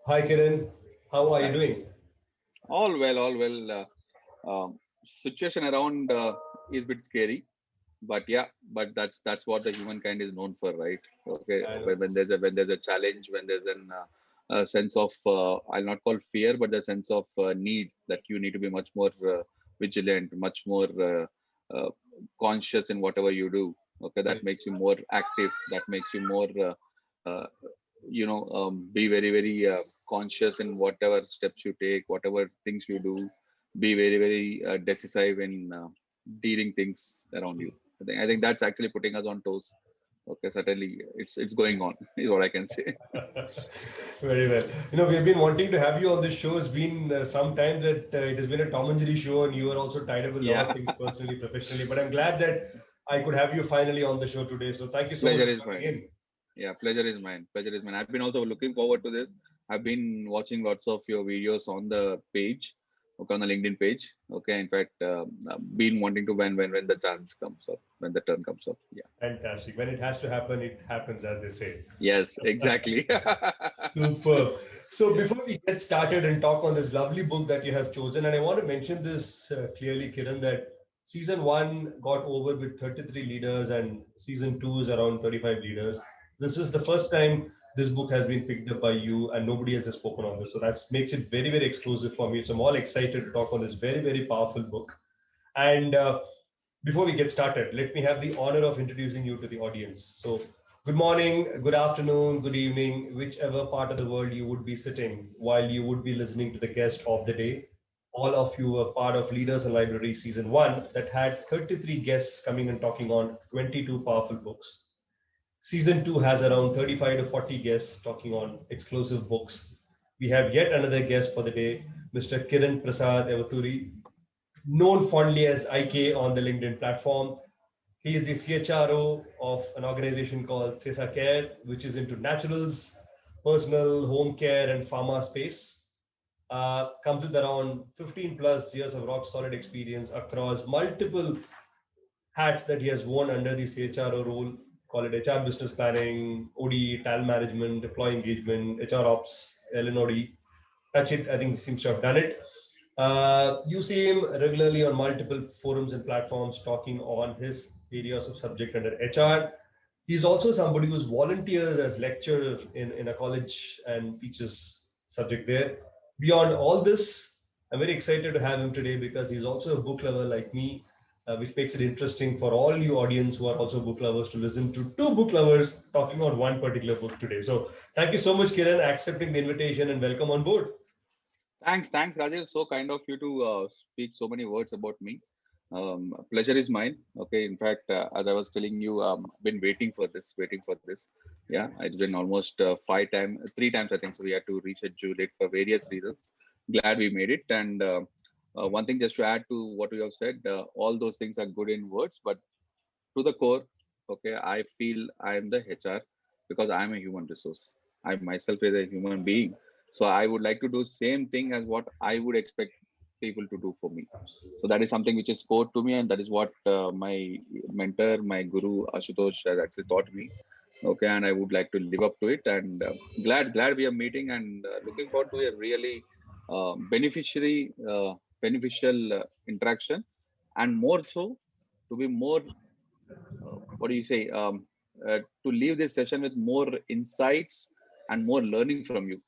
Hi Kiran, how are you Hi. doing? All well, all well. Situation around is a bit scary, but yeah, but that's what the humankind is known for, right? Okay, I know. when there's a challenge, when there's a sense of I'll not call fear, but the sense of need that you need to be much more vigilant, much more uh, conscious in whatever you do. Okay, that Correct. makes you more active. That makes you more uh, be very conscious in whatever steps you take, whatever things you do. Be very decisive in dealing things around you. I think that's actually putting us on toes. Okay, certainly it's going on is what I can say. Very well. We have been wanting to have you on this show. It's been some time that it has been a Tom and Jerry show, and you are also tied up with a lot of Yeah. things personally, professionally. But I'm glad that I could have you finally on the show today. So thank you so much Pleasure for is coming mine. in. Yeah, pleasure is mine. Pleasure is mine. I've been also looking forward to this. I've been watching lots of your videos on the page, okay, on the LinkedIn page. Okay, in fact, I've been wanting to when the chance comes up, when the turn comes up. Yeah. Fantastic. When it has to happen, it happens, as they say. Yes, exactly. Superb. So Yeah. before we get started and talk on this lovely book that you have chosen, and I want to mention this clearly, Kiran, that season one got over with 33 leaders and season two is around 35 leaders. This is the first time this book has been picked up by you and nobody else has spoken on this. So that makes it very, very exclusive for me. So I'm all excited to talk on this very, very powerful book. And before we get started, let me have the honor of introducing you to the audience. So, good morning, good afternoon, good evening, whichever part of the world you would be sitting while you would be listening to the guest of the day. All of you were part of Leaders in Library season one that had 33 guests coming and talking on 22 powerful books. Season two has around 35 to 40 guests talking on exclusive books. We have yet another guest for the day, Mr. Kiran Prasad Evaturi, known fondly as IK on the LinkedIn platform. He is the CHRO of an organization called Cesar Care, which is into naturals, personal home care, and pharma space. Comes with around 15 plus years of rock solid experience across multiple hats that he has worn under the CHRO role. Call it HR business planning, OD, talent management, employee engagement, HR ops, LNOD. Touch it, I think he seems to have done it. You see him regularly on multiple forums and platforms talking on his areas of subject under HR. He's also somebody who's volunteers as lecturer in a college and teaches subject there. Beyond all this, I'm very excited to have him today because he's also a book lover like me, which makes it interesting for all you audience who are also book lovers to listen to two book lovers talking on one particular book today. So thank you so much, Kiran, accepting the invitation and welcome on board. Thanks, Rajesh. So kind of you to speak so many words about me. Pleasure is mine. Okay. In fact, as I was telling you, been waiting for this. Yeah, it's been almost three times I think. So we had to reschedule it for various reasons. Glad we made it. And one thing just to add to what you have said, all those things are good in words, but to the core, okay, I feel I am the HR because I am a human resource. I myself is a human being. So I would like to do same thing as what I would expect people to do for me. So that is something which is core to me, and that is what my mentor, my guru Ashutosh has actually taught me. Okay, and I would like to live up to it. And glad we are meeting, and looking forward to a really beneficial interaction, and more so to be more what do you say to leave this session with more insights and more learning from you.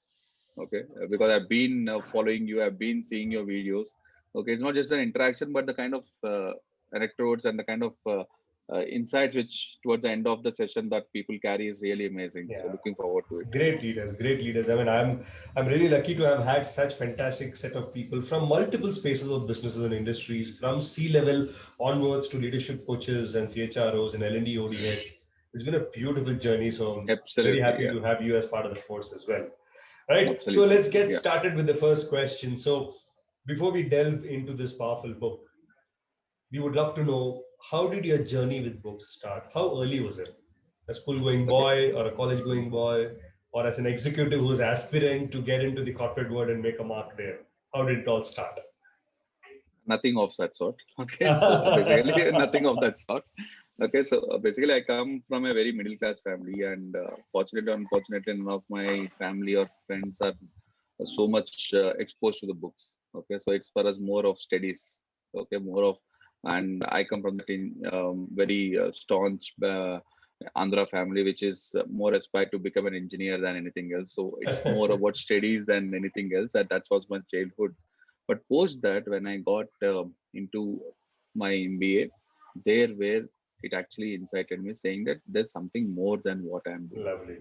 Okay, because I've been following you, I've been seeing your videos. Okay, it's not just an interaction but the kind of anecdotes and the kind of insights which towards the end of the session that people carry is really amazing, so Yeah. looking forward to it. Great leaders, great leaders. I mean, I'm really lucky to have had such fantastic set of people from multiple spaces of businesses and industries, from C-level onwards to leadership coaches and CHROs and L&D ODX. It's been a beautiful journey, so I'm very Absolutely, happy yeah. to have you as part of the force as well. Right. So Absolutely, let's get yeah. started with the first question. So before we delve into this powerful book, we would love to know, how did your journey with books start? How early was it? A school going Okay. boy or a college going boy, or as an executive who's aspiring to get into the corporate world and make a mark there? How did it all start? Nothing of that sort. Okay, so basically nothing of that sort. Okay, so basically I come from a very middle class family, and fortunately or unfortunately, none of my family or friends are so much exposed to the books. Okay, so it's for us more of studies. Okay, more of, and I come from that in very staunch Andhra family, which is more aspired to become an engineer than anything else. So it's more about studies than anything else. And that was my childhood. But post that, when I got into my MBA, there where it actually incited me, saying that there's something more than what I'm doing. Lovely.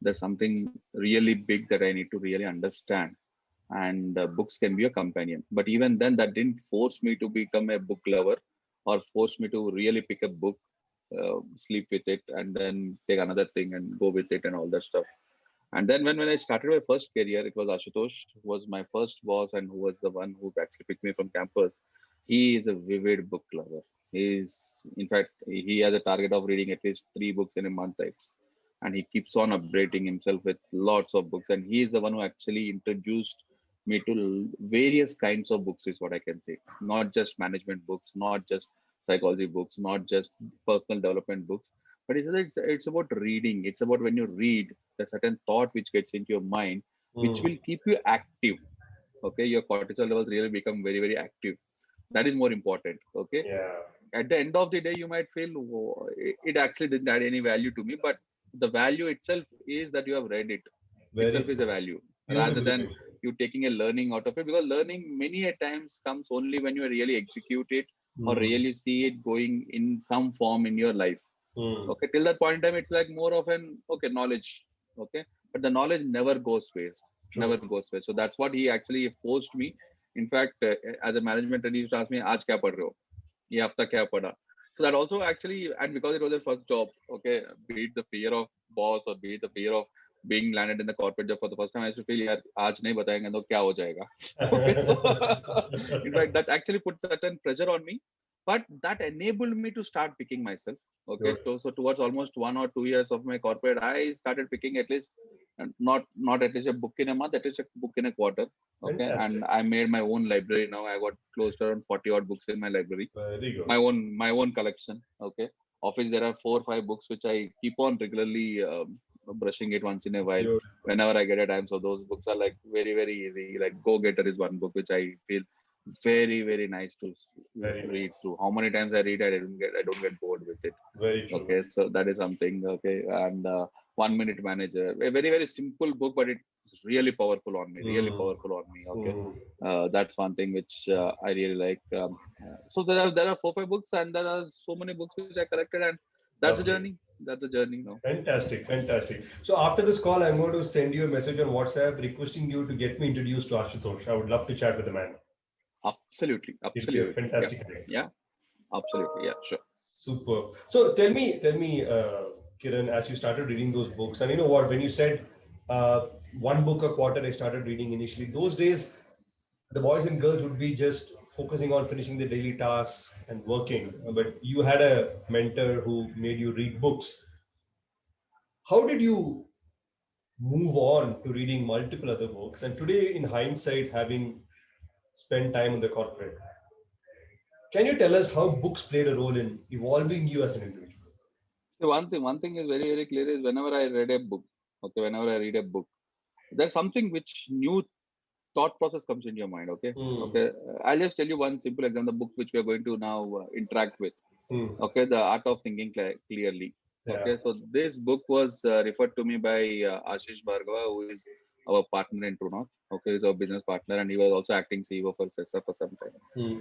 There's something really big that I need to really understand, and books can be a companion. But even then, that didn't force me to become a book lover or force me to really pick a book, sleep with it, and then take another thing and go with it and all that stuff. And then when I started my first career, it was Ashutosh who was my first boss and who was the one who actually picked me from campus. He is a vivid book lover. He's, in fact, he has a target of reading at least 3 books in a month types. And he keeps on updating himself with lots of books. And he is the one who actually introduced me to various kinds of books, is what I can say. Not just management books, not just psychology books, not just personal development books, but it's about reading. It's about when you read, a certain thought which gets into your mind, which will keep you active. Okay, your cortisol levels really become very, very active. That is more important. Okay, Yeah. at the end of the day, you might feel, "Oh, it actually didn't add any value to me," but the value itself is that you have read it. Very Itself is a true. value rather Beautifully than put. you taking a learning out of it, because learning many a times comes only when you really execute it or Mm. really see it going in some form in your life. Mm. Okay, till that point in time, it's like more of an okay knowledge. Okay, but the knowledge never goes waste, never True. goes waste. So that's what he actually forced me. In fact, as a management trainee, he used to ask me, "Aaj kya pad rahe ho? Ye hafta kya pada?" So that also actually, and because it was their first job, okay, be it the fear of boss or be it the fear of being landed in the corporate job for the first time, I used to feel, yaar, aaj nahi batayenge to kya ho jayega. Okay, so in fact, that actually put certain pressure on me, but that enabled me to start picking myself. Okay, Good. so towards almost 1 or 2 years of my corporate, I started picking at least not at least a book in a month, at least a book in a quarter. Okay, and Fantastic. I made my own library now. I got close to around 40 odd books in my library, Very good. my own collection. Okay, of which there are 4 or 5 books which I keep on regularly brushing it once in a while Beautiful. whenever I get a time. So those books are like very, very easy. Like Go Getter is one book which I feel very, very nice to Very read nice. through. How many times I read, I don't get bored with it. Very true. Okay, so that is something. Okay, and 1 Minute Manager, a very, very simple book, but it's really powerful on me. Really Mm. powerful on me. Okay, Mm. that's one thing which I really like. So there are 4 5 books, and there are so many books which I collected, and that's a Lovely. journey. That's a journey now. Fantastic, fantastic. So after this call, I'm going to send you a message on WhatsApp requesting you to get me introduced to Ashutosh. I would love to chat with the man. Absolutely, It'll be a absolutely. Yeah, fantastic day. yeah, absolutely. Yeah, sure. Super. So tell me, Kiran, as you started reading those books, and you know what, when you said uh, one book a quarter, I started reading initially. Those days, the boys and girls would be just focusing on finishing their daily tasks and working. But you had a mentor who made you read books. How did you move on to reading multiple other books? And today, in hindsight, having spent time in the corporate, can you tell us how books played a role in evolving you as an individual? So one thing is very, very clear is whenever I read a book, okay, whenever I read a book, there's something which new thought process comes into your mind. Okay, Hmm. okay. I'll just tell you one simple example. The book which we are going to now interact with. Hmm. Okay, The Art of Thinking Clearly. Yeah. Okay, so this book was referred to me by Ashish Bhargava, who is our partner in True North. Okay, he's our business partner, and he was also acting CEO for CESA for some time.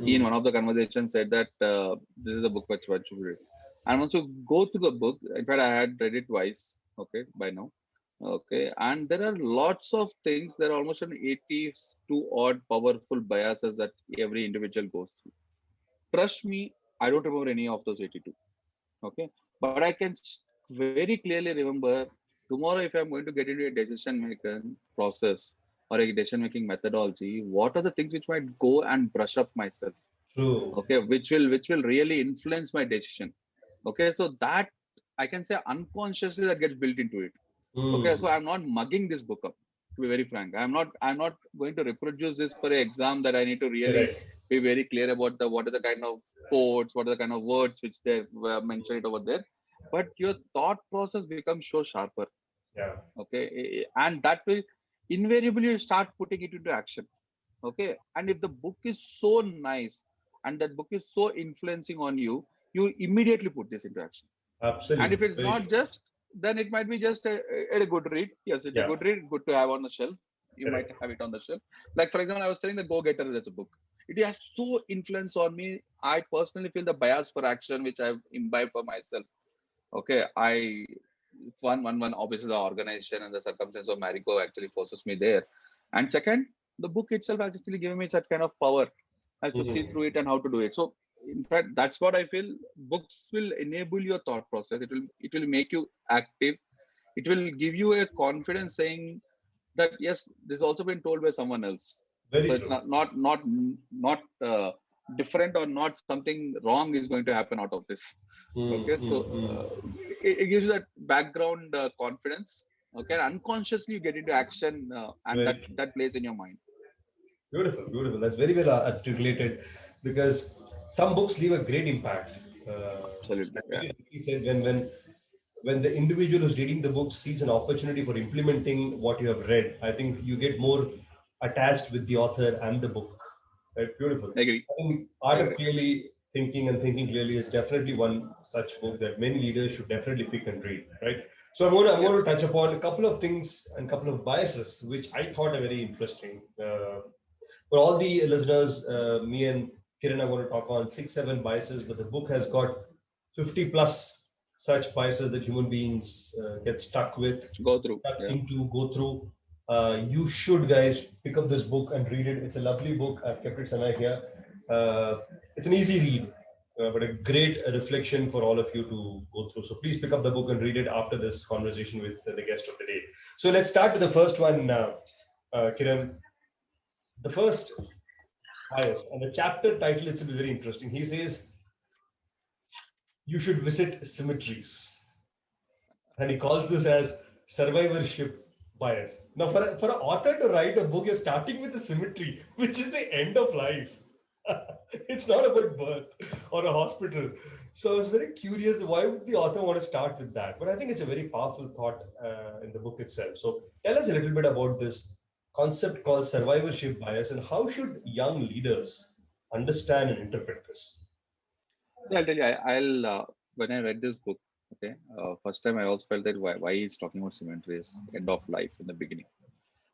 He, in Hmm. one of the conversations, said that this is a book which one should read. And once you go through the book, in fact, I had read it twice. Okay, by now. Okay, and there are lots of things. There are almost an 82 odd powerful biases that every individual goes through. Trust me, I don't remember any of those 82. Okay, but I can very clearly remember tomorrow if I'm going to get into a decision making process or a decision making methodology, what are the things which might go and brush up myself? True. Okay, which will really influence my decision. Okay, so that I can say unconsciously that gets built into it. Okay, Hmm. so I'm not mugging this book up, to be very frank. I'm not going to reproduce this for an exam that I need to really Correct. be very clear about the what are the kind of quotes, what are the kind of words which they mentioned over there. But your thought process becomes so sharper. Yeah. Okay, and that will invariably you start putting it into action. Okay, and if the book is so nice and that book is so influencing on you, you immediately put this into action. And if Absolutely. it's Very not true. just, then it might be just a good read. Yes, it's a Yeah. good read, good to have on the shelf. You might Correct. have it on the shelf. Like for example, I was telling the Go Getter, that's a book. It has so influence on me. I personally feel the bias for action which I've imbibed for myself. Okay, it's one obviously the organization and the circumstance of Marico actually forces me there. And second, the book itself has actually given me such kind of power as to see Mhm. through it and how to do it. So in fact, that's what I feel. Books will enable your thought process. It will make you active. It will give you a confidence saying that yes, this has also been told by someone else. So Very it's true. not different or not something wrong is going to happen out of this. Okay, so it gives you that background confidence. Okay, and unconsciously you get into action, and Very true. that plays in your mind. Beautiful, beautiful. That's very well articulated because some books leave a great impact. Absolutely, Like yeah. very rightly said, when the individual who's reading the book sees an opportunity for implementing what you have read, I think you get more attached with the author and the book. Right? Beautiful. I agree. I think I Art of agree. Clearly Thinking and Thinking Clearly is definitely one such book that many leaders should definitely pick and read. Right. So I'm Yep. going to touch upon a couple of things and a couple of biases which I thought are very interesting. For all the listeners, me and Kiran are going to talk on 6, 7 biases, but the book has got 50 plus such biases that human beings get stuck with, Go through. stuck Yeah. into, go through. You should, guys, pick up this book and read it. It's a lovely book. I've kept it somewhere here. It's an easy read, but a great reflection for all of you to go through. So please pick up the book and read it after this conversation with the guest of the day. So let's start with the first one, Kiran. The first bias. And the chapter title itself is very interesting. He says you should visit cemeteries, and he calls this as survivorship bias. Now, for an author to write a book, you're starting with a cemetery, which is the end of life. It's not about birth or a hospital. So I was very curious why would the author want to start with that? But I think it's a very powerful thought in the book itself. So tell us a little bit about this concept called survivorship bias and how should young leaders understand and interpret this? See, I'll tell you. I'll when I read this book, okay, first time I also felt that why he's talking about cemeteries, end of life in the beginning.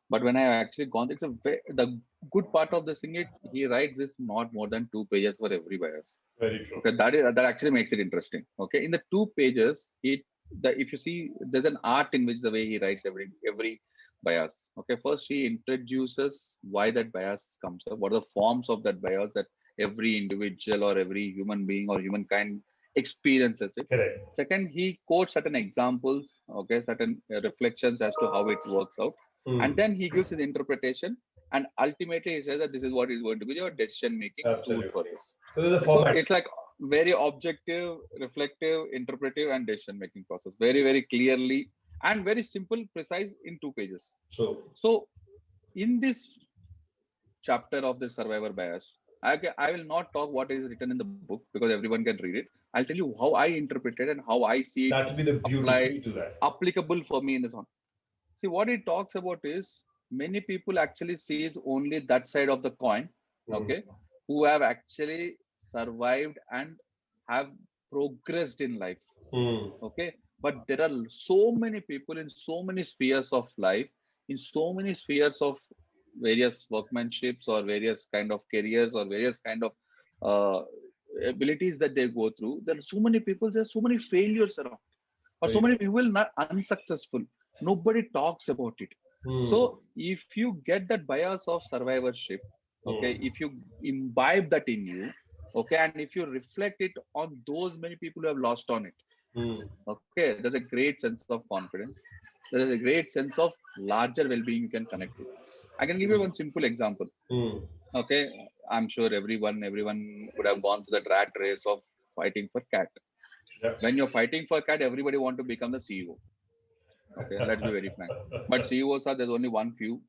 But when I actually gone, the good part of this thing. He writes this not more than 2 pages for every bias. Very true. Okay, that actually makes it interesting. Okay, in the 2 pages, if you see, there's an art in which the way he writes every bias. Okay, first he introduces why that bias comes up, what are the forms of that bias that every individual or every human being or humankind experiences it. Correct. Second, he quotes certain examples, okay, certain reflections as to how it works out, and Mm, then he gives his interpretation, and ultimately he says that this is what is going to be your decision making tool for absolutely. this. So there's a So format. it's like very objective, reflective, interpretive, and decision making process. Very, very clearly and very simple, precise in 2 pages. So So in this chapter of the survivor bias, I will not talk what is written in the book because everyone can read it. I'll tell you how I interpret it and how I see it that will be the beauty. apply Please do that. applicable for me in this one. See what it talks about is many people actually sees only that side of the coin, Mm, okay, who have actually survived and have progressed in life, mm, okay. But there are so many people in so many spheres of life, in so many spheres of various workmanships or various kind of careers or various kind of uh, abilities that they go through. There are so many people, there are so many failures around or so very many true. people not unsuccessful. Nobody talks about it. Mm, So if you get that bias of survivorship, okay, mm, if you imbibe that in you, okay, and if you reflect it on those many people who have lost on it, mm, okay, there's a great sense of confidence. There is a great sense of larger well-being you can connect with. I can give you one simple example. mm. Okay, I'm sure everyone would have gone through that rat race of fighting for cat. Yeah. When you're fighting for cat, everybody want to become the CEO. Okay, let's be very frank. But CEOs are there's only one few.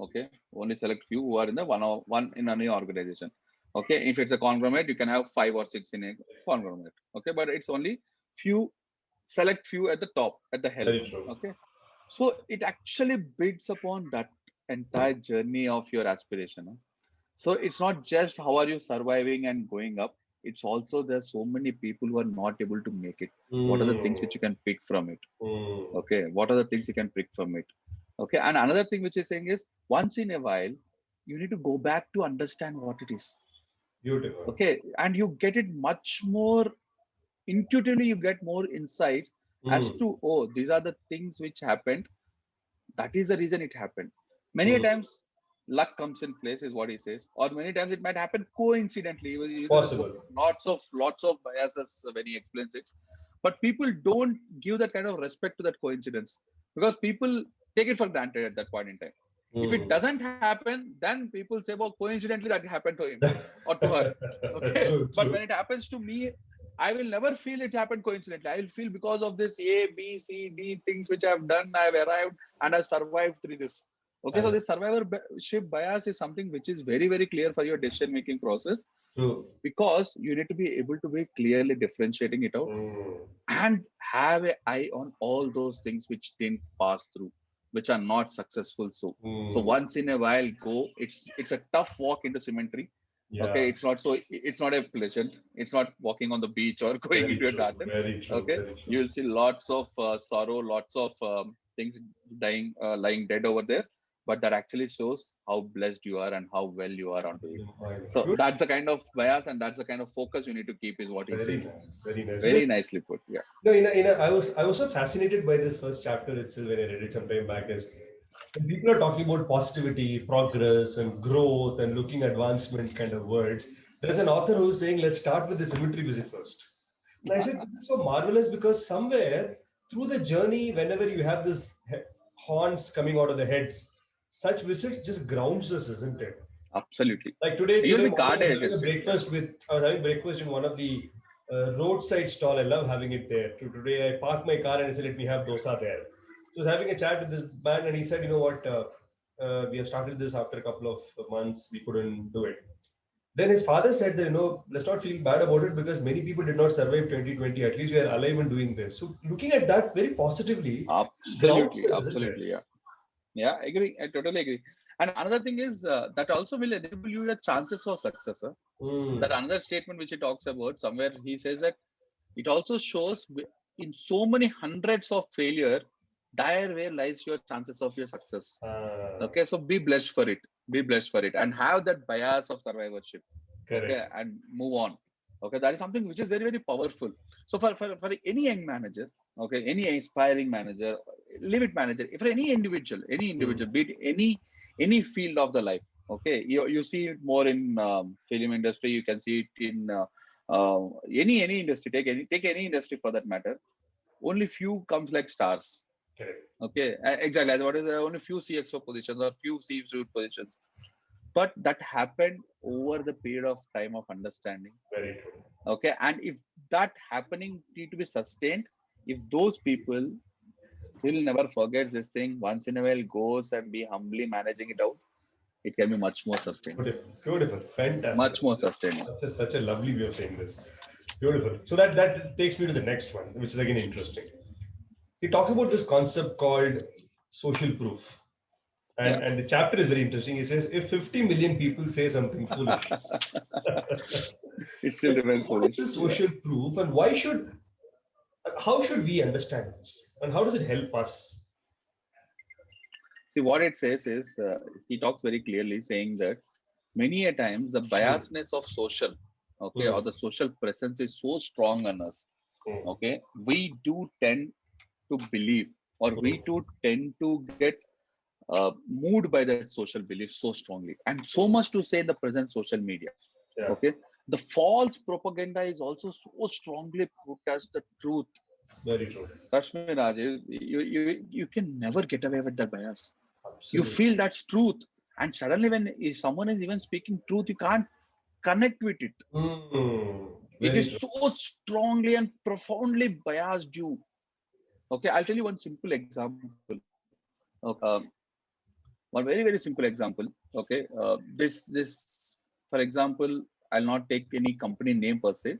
Okay, only select few who are in the one in any organization. Okay, if it's a conglomerate, you can have 5 or 6 in a conglomerate. Okay, but it's only few, select few at the top, at the helm. Very true. Okay, so it actually builds upon that. entire journey of your aspiration. Huh? So it's not just how are you surviving and going up. It's also there's so many people who are not able to make it. What are the things which you can pick from it? Mm. Okay, what are the things you can pick from it? Okay, and another thing which is saying is once in a while you need to go back to understand what it is. Beautiful. Okay, and you get it much more intuitively. You get more insights as Mm. to, oh, these are the things which happened, that is the reason it happened. Many a Mm. times luck comes in place is what he says, or many times it might happen coincidentally. He uses Possible. lots of biases when he explains it, but people don't give that kind of respect to that coincidence, because people take it for granted at that point in time. If it Mm. doesn't happen, then people say, well, coincidentally that happened to him or to her. Okay, True, but true. when it happens to me, I will never feel it happened coincidentally. I will feel because of this A, B, C, D things which I've done, I've arrived and I've survived through this. Okay, so And this survivorship bias is something which is very, very clear for your decision making process, true. because you need to be able to be clearly differentiating it out Mm. and have an eye on all those things which didn't pass through, which are not successful. So Mm. once in a while, go. It's a tough walk into cemetery. Okay, Yeah. it's not a pleasant. It's not walking on the beach or going Very into a true. garden. Very true. Okay, Very you true. will see lots of sorrow, lots of things dying, lying dead over there. But that actually shows how blessed you are and how well you are onto it. So Good. that's the kind of bias and that's the kind of focus you need to keep, is what he Very says. nice. Very nice. Very nicely put. Yeah. No, I was so fascinated by this first chapter itself when I read it some time back. Is when people are talking about positivity, progress, and growth, and looking advancement kind of words, there's an author who's saying, let's start with the cemetery visit first. And I said, this is so marvelous because somewhere through the journey, whenever you have this horns coming out of the heads, such visits just grounds us, isn't it? Absolutely. Like today, You'll today be morning, guarded against it. Yeah. I was having breakfast in one of the roadside stall. I love having it there. Today, I parked my car and I said, "Let me have dosa there." So I was having a chat with this man, and he said, "You know what? We have started this after a couple of months. We couldn't do it." Then his father said that, let's not feel bad about it because many people did not survive 2020. At least we are alive and doing this. So looking at that very positively grounds Absolutely. us, isn't it? Absolutely. Yeah. Yeah. I agree. I totally agree. And another thing is that also will enable you the chances of success. Huh? That Mm. another statement which he talks about somewhere, he says that it also shows in so many hundreds of failure, there where lies your chances of your success. Uh, Okay, so be blessed for it. Be blessed for it, and have that bias of survivorship. Okay, correct. and move on. Okay, that is something which is very, very powerful. So for any young manager, okay, any aspiring manager, leave it manager, for any Mm. individual, be it any field of the life. Okay, you see it more in film industry. You can see it in any industry. Take any industry for that matter. Only few comes like stars. Correct. Okay, exactly. As what is there are only few CXO positions or few C-suite positions, but that happened over the period of time of understanding. Very true. Okay, and if that happening need to be sustained, if those people still never forgets this thing, once in a while goes and be humbly managing it out, it can be much more sustained, Beautiful, beautiful, fantastic. much more sustained. Such a lovely way of saying this. Beautiful. So that takes me to the next one, which is again interesting. He talks about this concept called social proof. Yeah, And the chapter is very interesting. He says, if 50 million people say something foolish, it still remains what is foolish. the Yeah. social proof and how should we understand this? And how does it help us? See, what it says is he talks very clearly, saying that many a times the Hmm, biasness of social, okay, hmm, or the social presence is so strong on us. hmm, Okay, we do tend to believe, or hmm. we do tend to get moved by that social belief so strongly, and so much to say in the present social media. Yeah, Okay, the false propaganda is also so strongly put as the truth. very true. Trust me, Rajiv, you can never get away with that bias. You Absolutely. feel that's truth, and suddenly when if someone is even speaking truth, you can't connect with it. Hmm, It very is true. so strongly and profoundly biased you. Okay, I'll tell you one simple example. Okay, one very, very simple example. Okay, this for example, I'll not take any company name per se.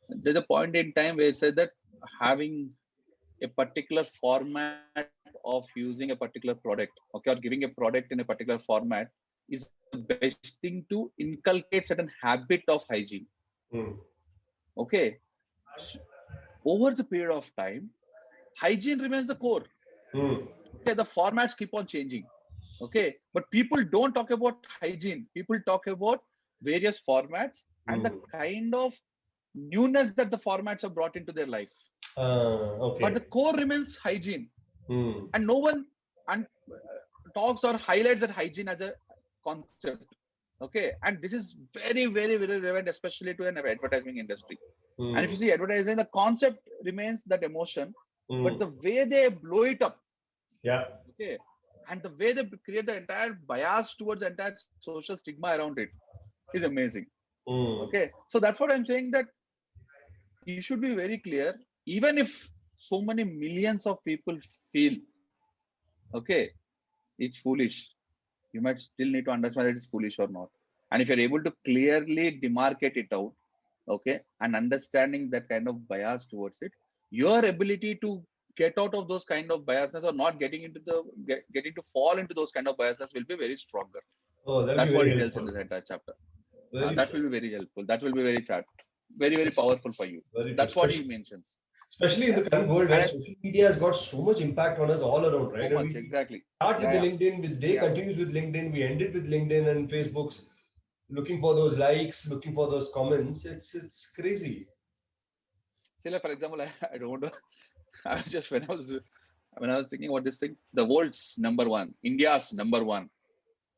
There's a point in time where it said that having a particular format of of using a particular product, okay, or giving a product in a particular format is the best thing to inculcate certain habit of hygiene. Mm. Okay. S- Over the period of time, hygiene remains the core. Mm. Okay, the formats keep on changing. Okay, but people don't talk about hygiene. People talk about various formats and the Mm. kind of newness that the formats have brought into their life. But the Okay. core remains hygiene, Mm. and no one and talks or highlights that hygiene as a concept. Okay, and this is very, very, very relevant, especially to an advertising industry. And if you Mm. see advertising, the concept remains that emotion, but Mm. the way they blow it up, Yeah. okay, and the way they create the entire bias towards the entire social stigma around it is amazing. Mm. Okay, so that's what I'm saying, that you should be very clear, even if so many millions of people feel, okay, it's foolish, you might still need to understand that it's foolish or not. And if you're able to clearly demarcate it out, okay, and understanding that kind of bias towards it, your ability to get out of those kind of biasness or not getting into the getting to fall into those kind of biasness will be very stronger. Oh, that'll be That's what very he tells in helpful. this entire chapter. Very That true. will be very helpful. That will be very chat, very, very powerful for you. Very true. That's what he mentions. Especially in Yeah, the current world and where social media has got so much impact on us all around, so right? And much we exactly. start with Yeah, the yeah, LinkedIn, the day yeah. continues with LinkedIn, we end it with LinkedIn and Facebook's looking for those likes, looking for those comments. It's crazy. Say like, for example, I don't want to. I was just when I was thinking about this thing, the world's number one, India's number one.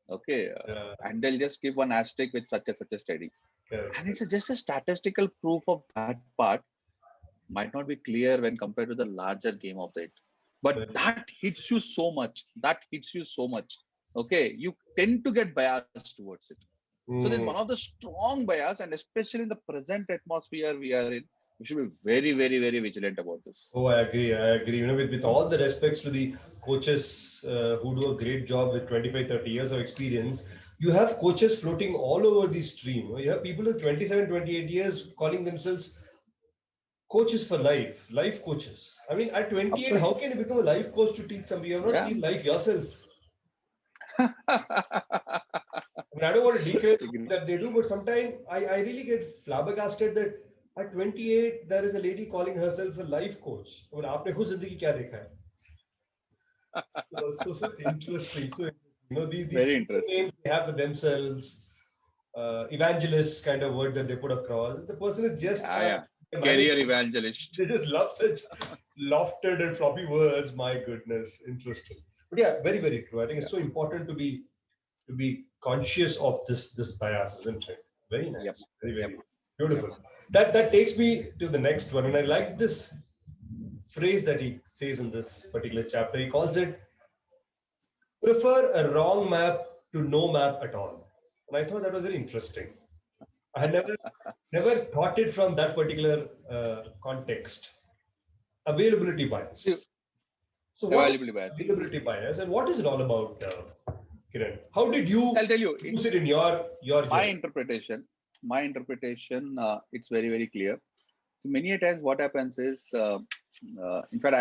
Okay, Yeah, and they'll just give one asterisk with such a study, and correct. it's just a statistical proof of that part might not be clear when compared to the larger game of it, but Very that hits you so much. That hits you so much. Okay, you tend to get biased towards it. So there's one Mm. of the strong bias, and especially in the present atmosphere we are in, we should be very, very, very vigilant about this. Oh, I agree. I agree. With all the respects to the coaches who do a great job with 25, 30 years of experience, you have coaches floating all over the stream. You have people with 27, 28 years calling themselves coaches for life, life coaches. I mean, at Of 28, course. how can you become a life coach to teach somebody? You have not Yeah. seen life yourself. I mean, I don't want to declare Agree. that they do, but sometimes I really get flabbergasted that at 28, there is a lady calling herself a life coach. I mean, आपने खुद जिंदगी क्या देखा है? So interesting. So, these Very super interesting. names they have for themselves, evangelists kind of word that they put across. The person is just Yeah, yeah. a manager. Career evangelist. They just love such lofted and floppy words. My goodness, interesting. But yeah, very, very true. I think Yeah. it's so important to be conscious of this bias, isn't it? Very Yep. nice. Very, Yep. very Yep. beautiful. That takes me to the next one, and I like this phrase that he says in this particular chapter. He calls it prefer a wrong map to no map at all. And I thought that was very interesting. I had never thought it from that particular context. Availability See, bias. So what is availability bias. availability bias and what is it all about, Kiran? How did you I'll tell you, use it in your my journey? interpretation. My interpretation, it's very, very clear. So many a times, what happens is, in fact,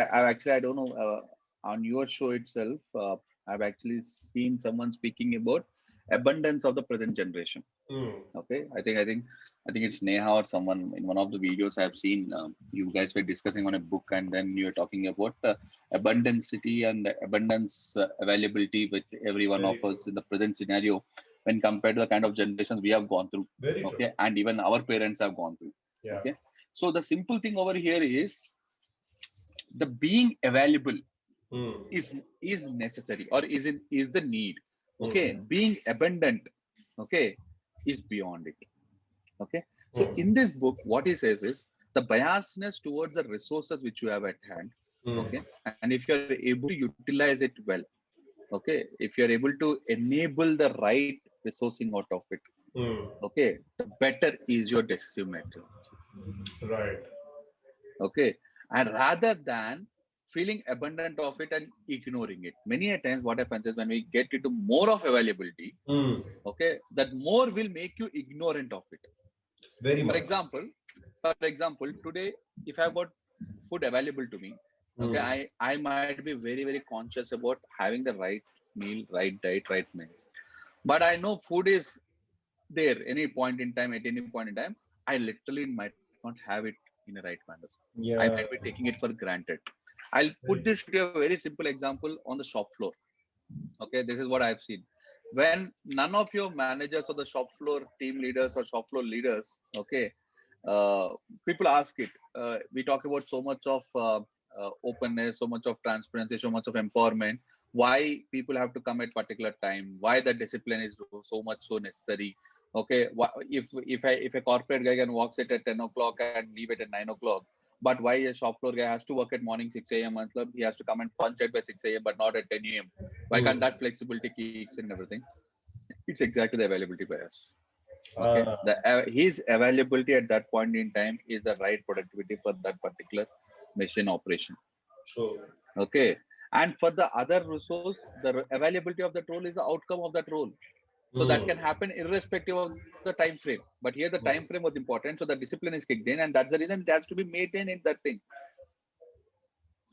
I don't know, on your show itself, I've actually seen someone speaking about abundance of the present generation. Mm, Okay, I think it's Neha or someone in one of the videos I've seen. You guys were discussing on a book, and then you were talking about abundancity and abundance availability with every one of very true. us in the present scenario when compared to the kind of generations we have gone through. Very true. Okay, and even our parents have gone through. Yeah. Okay, so the simple thing over here is the being available Mm, is necessary, or is the need. Okay, mm, being abundant, okay, is beyond it. Okay, so mm, in this book what he says is the biasness towards the resources which you have at hand. mm, Okay, and if you're able to utilize it well, okay, if you're able to enable the right resourcing out of it, mm. okay, the better is your decisive matter. Right. Okay, and rather than feeling abundant of it and ignoring it, many a times what happens is when we get into more of availability, Mm, okay, that more will make you ignorant of it. very For much. example, today, if I've got food available to me, Okay, Hmm. I might be very very conscious about having the right meal, right diet, right meals, but I know food is there any point in time, at any point in time. I literally might not have it in a right manner. I might Yeah. be taking it for granted. I'll put Very this to a very simple example on the shop floor. Okay, this is what I've seen. When none of your managers or the shop floor team leaders or shop floor leaders, okay, uh, people ask it. We talk about so much of openness, so much of transparency, so much of empowerment. Why people have to come at particular time? Why the discipline is so much so necessary? Okay, if a corporate guy can walk it at 10 o'clock and leave it at 9 o'clock, but why a shop floor guy has to work at morning 6 a.m. matlab he has to come and punch at by 6 a.m. but not at 10 a.m. Why can't true. that flexibility kicks in and everything? It's exactly the availability bias. Okay, Ah, his availability at that point in time is the right productivity for that particular machine operation. true. Okay, and for the other resource, the availability of that role is the outcome of that role. So that Hmm. can happen irrespective of the time frame. But here the time frame was important, so the discipline is kicked in, and that's the reason it has to be maintained in that thing.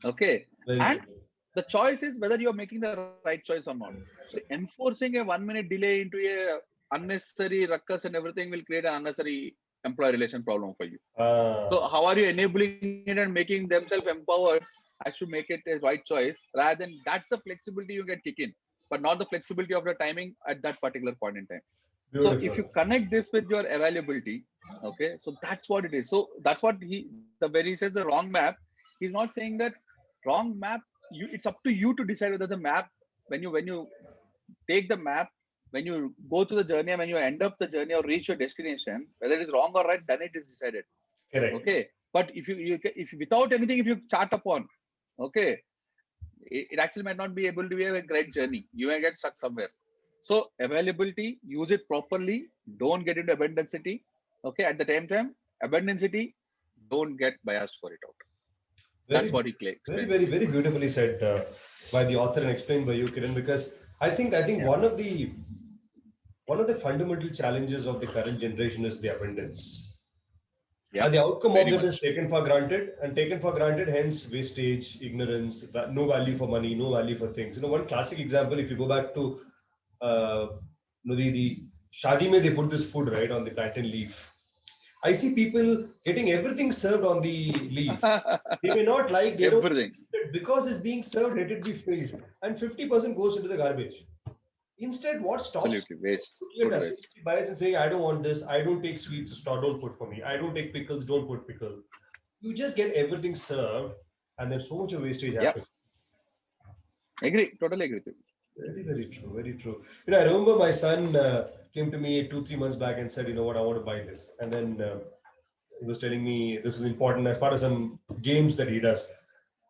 Okay, Very and true. the choice is whether you're making the right choice or not. So enforcing a 1 minute delay into a unnecessary ruckus and everything will create an unnecessary employee relation problem for you. So Ah, how are you enabling it and making themselves empowered as to make it a right choice, rather than that's the flexibility you can kick in, but not the flexibility of the timing at that particular point in time. So if beautiful. you connect this with your availability, okay, so that's what it is. So that's what the very says the wrong map. He's not saying that wrong map. It's up to you to decide whether the map, when you take the map, when you go through the journey and when you end up the journey or reach your destination, whether it is wrong or right, then it is decided. Correct. Okay, but if without anything, if you chart upon, okay, it actually might not be able to be a great journey. You may get stuck somewhere. So availability, use it properly. Don't get into abundancity. Okay, at the same time, abundancity, don't get biased for it out. That's Very, what he very, explains very, here. very beautifully said by the author and explained by you, Kiran. Because I think Yeah, one of the fundamental challenges of the current generation is the abundance. yeah, And the outcome very of that is much. taken for granted, and taken for granted, hence wastage, ignorance, no value for money, no value for things. One classic example, if you go back to uh, the Shadi mein, they put this food right on the plantain leaf. I see people getting everything served on the leaf. They may not like, they don't, Everything. because it's being served, let it be filled. And 50% goes into the garbage. Instead, what stops Absolutely waste. looking Food at waste. availability bias and saying, I don't want this, I don't take sweets, store, don't put for me. I don't take pickles, don't put pickle. You just get everything served, and there's so much of wastage Yeah, happens. agree. Totally agree with you. Very, very true, very true. I remember my son came to me 2, 3 months back and said, what, I want to buy this. And then he was telling me this is important as part of some games that he does.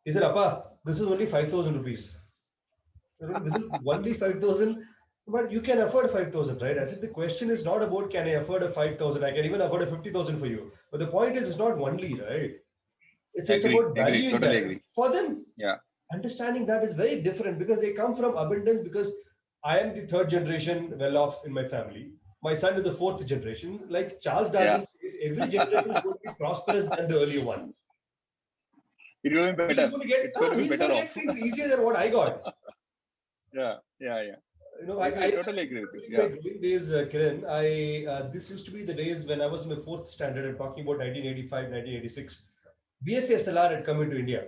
He said, Appa, this is only 5,000 rupees. This is only 5,000, but you can afford 5,000, right? I said, the question is not about can I afford a 5,000, I can even afford a 50,000 for you. But the point is, it's not only, right? It's Agree. about Agree. valuing Totally that. agree. For them, Yeah. understanding that is very different because they come from abundance. Because I am the third generation well off in my family. My son is the fourth generation. Like Charles Yeah. Darwin says, every generation is going to be prosperous than the earlier one. It will be He's better. going to get It's going to be he's going better to off. get things easier than what I got. Yeah. Yeah. Yeah. I Agree. Totally remember agree with you. during Yeah. my growing days, Kiran. This used to be the days when I was in my fourth standard. I'm talking about 1985, 1986. BSc SLR had come into India.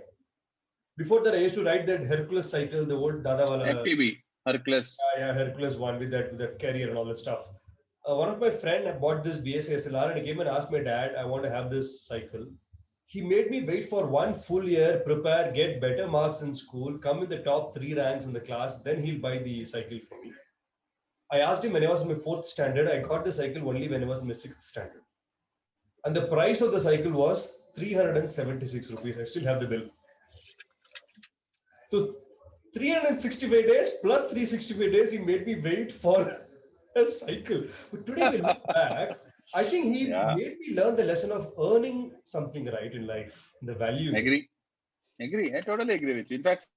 Before that, I used to ride that Hercules cycle, the old Dadawala, MTB. Hercules. yeah, Hercules one with that carrier and all that stuff. One of my friend had bought this BSc SLR and he came and asked my dad, I want to have this cycle. He made me wait for 1 full year, prepare, get better marks in school, come in the top 3 ranks in the class, then he'll buy the cycle for me. I asked him when I was in my fourth standard. I got the cycle only when I was in my sixth standard. And the price of the cycle was 376 rupees. I still have the bill. So 365 days plus 365 days, he made me wait for a cycle. But today, if you look back, I think he Yeah. made me learn the lesson of earning something right in life, the value. Agree. Agree. I totally agree with you. In fact,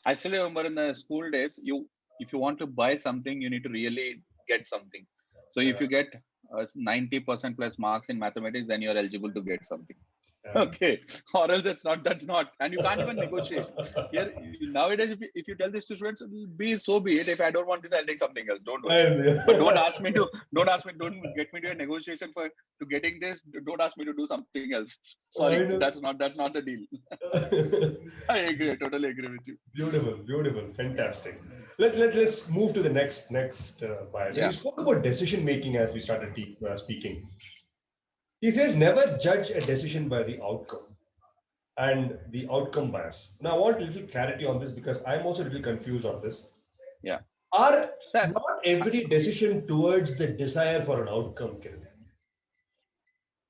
I still remember in the school days, if you want to buy something, you need to really get something. So if Yeah, you get 90% plus marks in mathematics, then you are eligible to get something. Okay, or else that's not, and you can't even negotiate. Here nowadays, if you tell this to students, be so be it. If I don't want this, I'll take something else. Don't worry. But don't get me to a negotiation for to getting this. Don't ask me to do something else. Sorry, that's not the deal. I agree. I totally agree with you. Beautiful, fantastic. Let's move to the next bias. Yeah. You spoke about decision making as we started speaking. He says never judge a decision by the outcome and the outcome bias. Now I want a little clarity on this because I'm also a little confused on this. Yeah. Are not every decision towards the desire for an outcome, Kiran?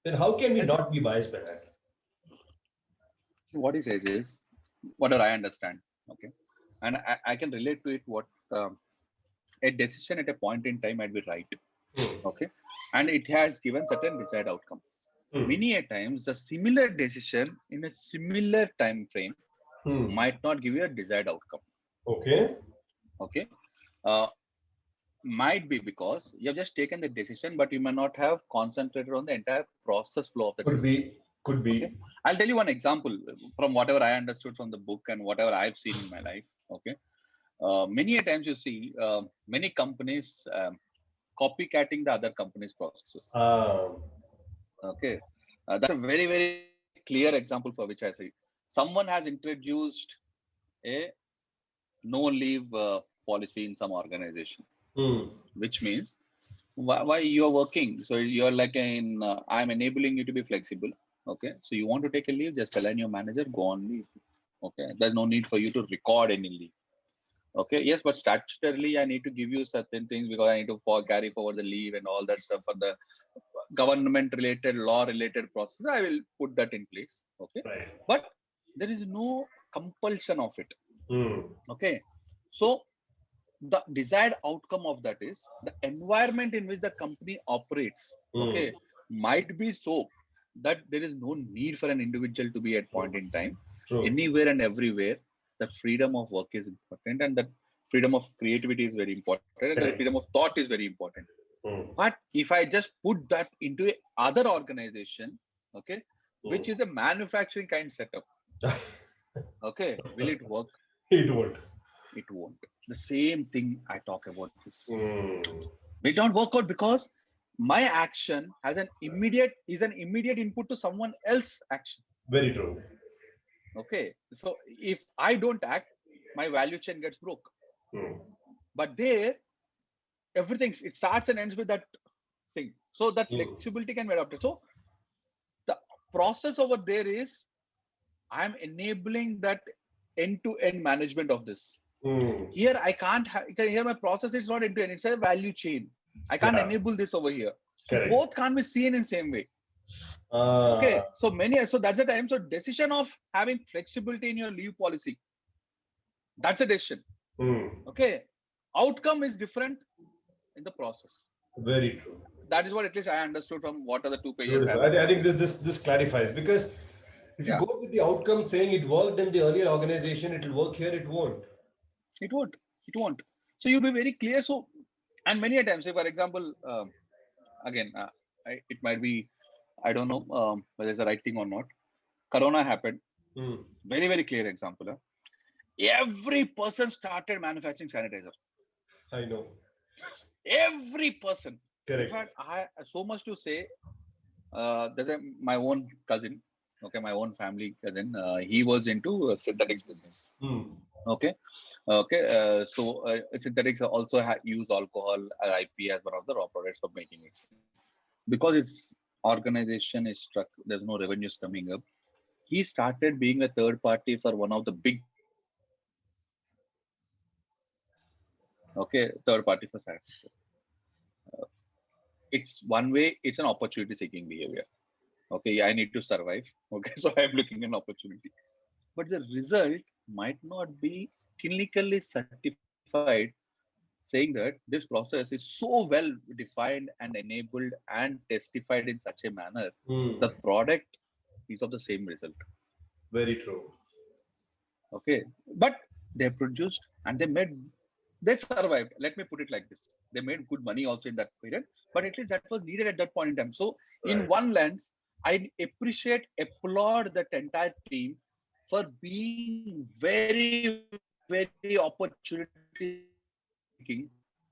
Then how can we not be biased by that? What he says is, whatever I understand, okay, and I can relate to it. What a decision at a point in time might be right, okay, and it has given certain desired outcome. Many a times, the similar decision in a similar time frame might not give you a desired outcome. Okay. Okay. Might be because you have just taken the decision, but you may not have concentrated on the entire process flow of the decision. Could be. Okay? I'll tell you one example from whatever I understood from the book and whatever I've seen in my life. Okay. Many a times you see many companies copycatting the other company's processes. Okay. That's a very, very clear example for which I say someone has introduced a no leave policy in some organization, which means why you are working. So you're like I'm enabling you to be flexible. Okay. So you want to take a leave, just tell your manager, go on leave. Okay. There's no need for you to record any leave. Okay. Yes, but statutorily, I need to give you certain things because I need to carry forward the leave and all that stuff for the government related, law related process. I will put that in place. Okay. Right. But there is no compulsion of it. Okay. So the desired outcome of that is the environment in which the company operates. Okay. Might be so that there is no need for an individual to be at point in time. Anywhere and everywhere, the freedom of work is important, and that freedom of creativity is very important, and the freedom of thought is very important. But if I just put that into a other organization, okay, which is a manufacturing kind setup, okay, will it work? It won't. It won't. The same thing I talk about this. It don't work out because my action has an immediate input to someone else's action. Very true. Okay. So if I don't act, my value chain gets broke. But there, everything, it starts and ends with that thing. So that flexibility can be adopted. So the process over there is I'm enabling that end-to-end management of this. Here I can't here my process is not end-to-end, it's a value chain. I can't enable this over here. So both can't be seen in same way. Okay. So that's the time. So decision of having flexibility in your leave policy. That's a decision. Okay. Outcome is different in the process. Very true. That is what at least I understood from what are the 2 pages. I think this clarifies, because if you go with the outcome saying it worked in the earlier organization, it will work here, it won't. It won't. So you'll be very clear. So, and many a times, say for example, again, it might be, I don't know whether it's the right thing or not. Corona happened. Very, very clear example. Every person started manufacturing sanitizer. I know. Every person. Correct. In fact, I so much to say. There's my own cousin. Okay, my own family cousin. He was into synthetics business. Okay. So synthetics also use alcohol, IP as one of the raw products of making it. Because its organization is struck, there's no revenues coming up. He started being a third party for one of the big. Okay, third party for sanitizer. It's one way. It's an opportunity-seeking behavior. Okay, I need to survive. Okay, so I'm looking at an opportunity, but the result might not be clinically certified, saying that this process is so well defined and enabled and testified in such a manner, the product is of the same result. Very true. Okay, but they produced and they survived. Let me put it like this: they made good money also in that period, but at least that was needed at that point in time. So, in one lens, I applaud that entire team for being very, very opportunity seeking.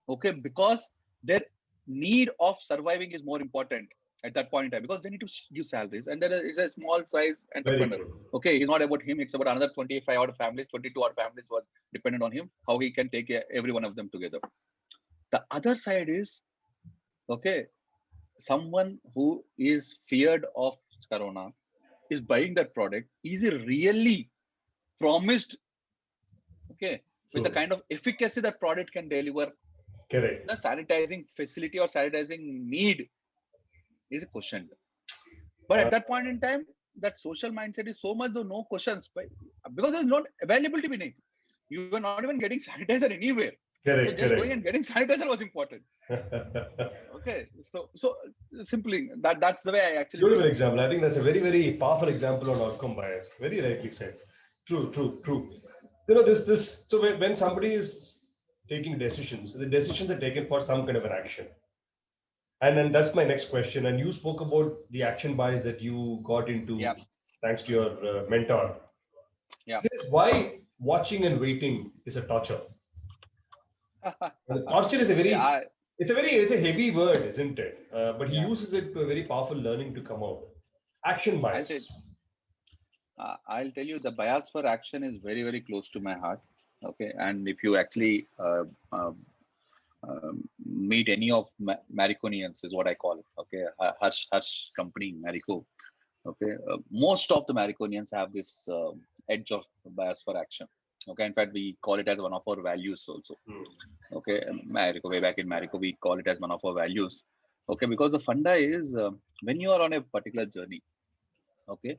Okay, because their need of surviving is more important at that point in time, because they need to give salaries, and there is a small size entrepreneur. Very true. Okay, it's not about him, it's about another 25 odd families, 22 odd families was dependent on him, how he can take every one of them together. The other side is, okay, someone who is feared of corona is buying that product. Is he really promised, okay, with the True. kind of efficacy that product can deliver? Correct. The sanitizing facility or sanitizing need is a question. But at that point in time, that social mindset is so much, though, no questions, because there's not availability beneath. You were not even getting sanitizer anywhere. So Correct. just going Correct. and getting sanitizer was important. Okay, so simply that's the way I actually Beautiful see it. example. I think that's a very, very powerful example on outcome bias. Very rightly said. True, true, true. You know, this. So when somebody is taking decisions, the decisions are taken for some kind of an action. And then that's my next question. And you spoke about the action bias that you got into Yeah, thanks to your mentor. yeah. Says why watching and waiting is a torture. And torture is a See, very, it's a heavy word, isn't it? But he yeah, uses it to a very powerful learning to come out. Action I'll tell, bias. I'll tell you, the bias for action is very, very close to my heart. Okay, and if you actually meet any of Mariconians, is what I call it. Okay, Harsh company, Marico. Okay, most of the Mariconians have this edge of bias for action. Okay, in fact, we call it as one of our values also. Hmm. Okay, Marico, way back in Marico, we call it as one of our values. Okay, because the funda is when you are on a particular journey, okay,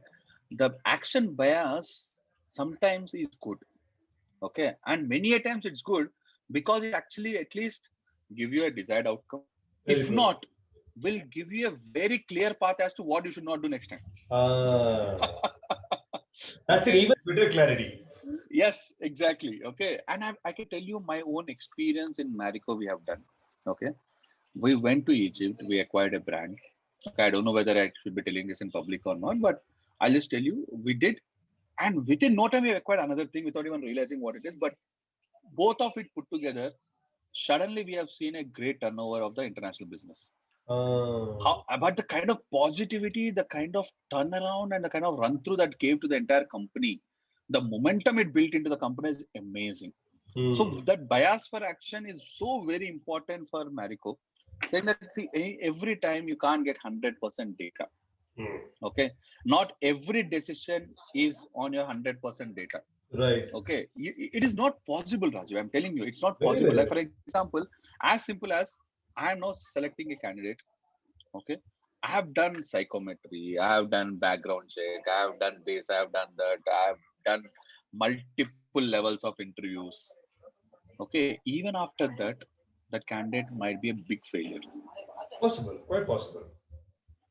the action bias sometimes is good. Okay, and many a times it's good because it actually at least give you a desired outcome. Very If true. not, will give you a very clear path as to what you should not do next time. Uh, that's an Okay. even better clarity. Yes, exactly. Okay. And I can tell you my own experience in Marico we have done. Okay. We went to Egypt, we acquired a brand. Okay. I don't know whether I should be telling this in public or not, but I'll just tell you, we did. And within no time, we acquired another thing without even realizing what it is. But both of it put together, suddenly we have seen a great turnover of the international business. Uh, How about the kind of positivity, the kind of turnaround, and the kind of run through that gave to the entire company, the momentum it built into the company is amazing. So hmm. that bias for action is so very important for Marico. Saying that, see, every time you can't get 100% data. Hmm. Okay, not every decision is on your 100% data. Right. Okay, it is not possible, Raju. I'm telling you, it's not Very, possible. very Like, for example, as simple as I am now selecting a candidate. Okay, I have done psychometry, I have done background check, I have done this, I have done that, I have done multiple levels of interviews. Okay, even after that, that candidate might be a big failure. possible. Quite possible.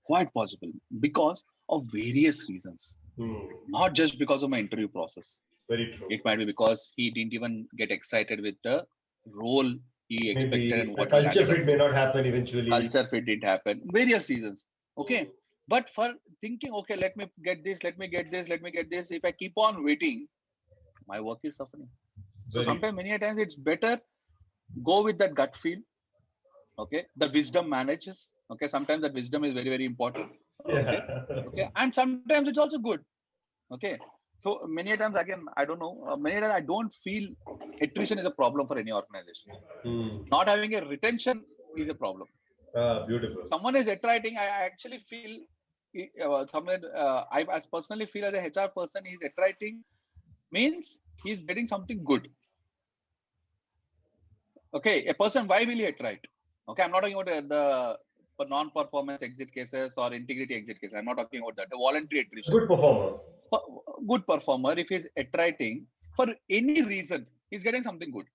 Quite possible because of various reasons, Hmm. not just because of my interview process. Very true. It might be because he didn't even get excited with the role he expected Maybe and a what he culture landed up fit may with. not happen eventually. Culture fit didn't happen. Various reasons. Okay. But for thinking, okay, let me get this, let me get this, let me get this. If I keep on waiting, my work is suffering. So Very sometimes, true. many a times, it's better go with that gut feel. Okay. The wisdom manages. Okay. Sometimes that wisdom is very, very important. Okay. Yeah. Okay. And sometimes it's also good. Okay. So many a times, again, I don't know. Many a times I don't feel attrition is a problem for any organization. Hmm. Not having a retention is a problem. Ah, beautiful. Someone is attriting, I actually feel someone I as personally feel as a HR person, he's attriting means he's getting something good. Okay, a person, why will he attrite? Okay, I'm not talking about the non-performance exit cases or integrity exit cases. I'm not talking about that. The voluntary attrition. Good performer. Good performer, if he's attriting for any reason, he's getting something good.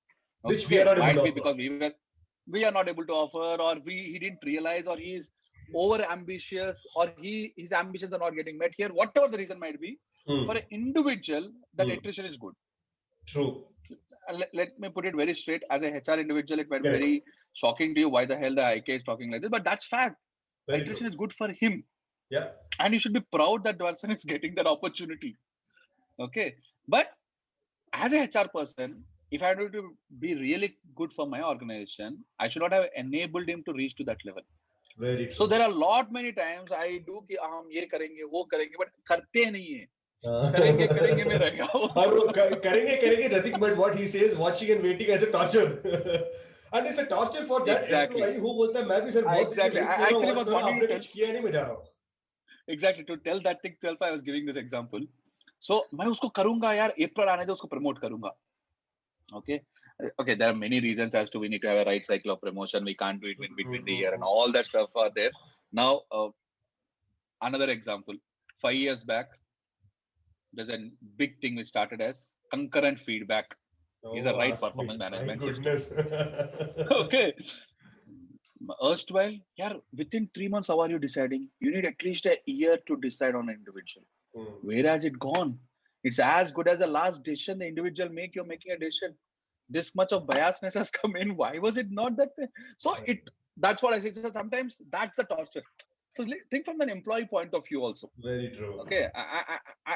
Which we are Okay, not able to might be offer. because we are not able to offer, or he didn't realize, or he's over ambitious, or his ambitions are not getting met here. Whatever the reason might be, Hmm. for an individual, that Hmm. attrition is good. True. And let me put it very straight. As a HR individual, it might be Correct. very shocking to you why the hell the IK is talking like this, but that's fact. Very Attrition true. is good for him. Yeah. And you should be proud that person is getting that opportunity. Okay. But as a HR person, if I were to be really good for my organization, I should not have enabled him to reach to that level. Very So true. there are lot many times I do कि हम ये करेंगे वो करेंगे but करते नहीं है. Uh, करेंगे में रह गया वो. और वो करेंगे nothing but what he says, watching and waiting as a torture. And it's a torture for that Exactly. employee who बोलता है मैं भी सर बहुत देर से Exactly. वेट I कर रहा हूँ, actually watch was कर रहा हूँ, wanting to आपने tell. कुछ किया नहीं, मैं जा रहा हूँ. Exactly. To tell that thing itself, I was giving this example. So मैं उसको करूँगा यार, April आने दो उसको promote करूँगा. Okay. Okay, there are many reasons as to we need to have a right cycle of promotion. We can't do it in between the year and all that stuff are there. Now, another example. 5 years back, there's a big thing which started as concurrent feedback. Is a right performance management system. Okay. Erstwhile, yeah, within 3 months, how are you deciding? You need at least a year to decide on an individual. Where has it gone? It's as good as the last decision the individual make. You're making a decision. This much of biasness has come in. Why was it not that way? So that's what I say. So sometimes that's the torture. So think from an employee point of view also. Very true. Okay,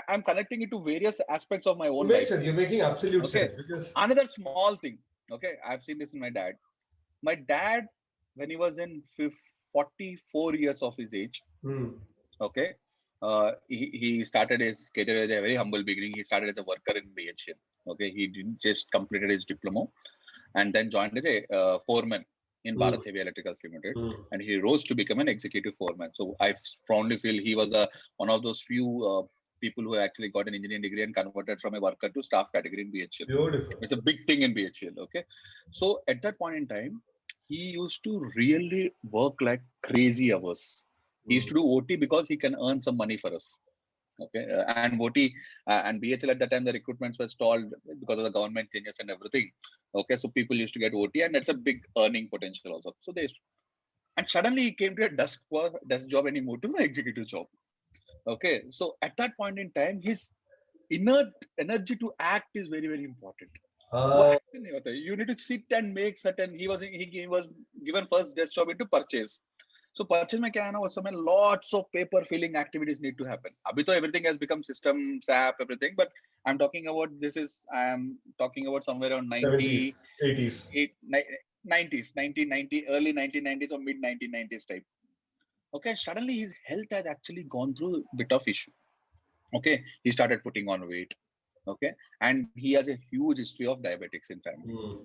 I'm connecting it to various aspects of my own life. Makes life. sense. You're making absolute sense because another small thing. Okay, I've seen this in my dad. My dad, when he was in 44 years of his age, okay, he started his career at a very humble beginning. He started as a worker in BHL. Okay, he didn't just completed his diploma and then joined as a foreman in Bharat Heavy Electricals Limited, and he rose to become an executive foreman. So I strongly feel he was one of those few people who actually got an engineering degree and converted from a worker to staff category in BHL. Beautiful. It's a big thing in BHL. Okay, so at that point in time, he used to really work like crazy hours. He used to do OT because he can earn some money for us. Okay, and OT and BHL at that time the recruitments were stalled because of the government changes and everything. Okay, so people used to get OT, and that's a big earning potential also. So and suddenly he came to a desk job and he moved to an executive job. Okay, so at that point in time, his inner energy to act is very, very important. You need to sit and make certain. He was given first desk job into purchase. So purchase में क्या है ना, उस समय lots of paper filling activities need to happen. अभी तो everything has become system, SAP, everything. But I'm talking about somewhere around 70s, 80s, 90s, 1990, early 1990s or mid 1990s type. Okay, suddenly his health has actually gone through a bit of issue. Okay, he started putting on weight. Okay, and he has a huge history of diabetics in family.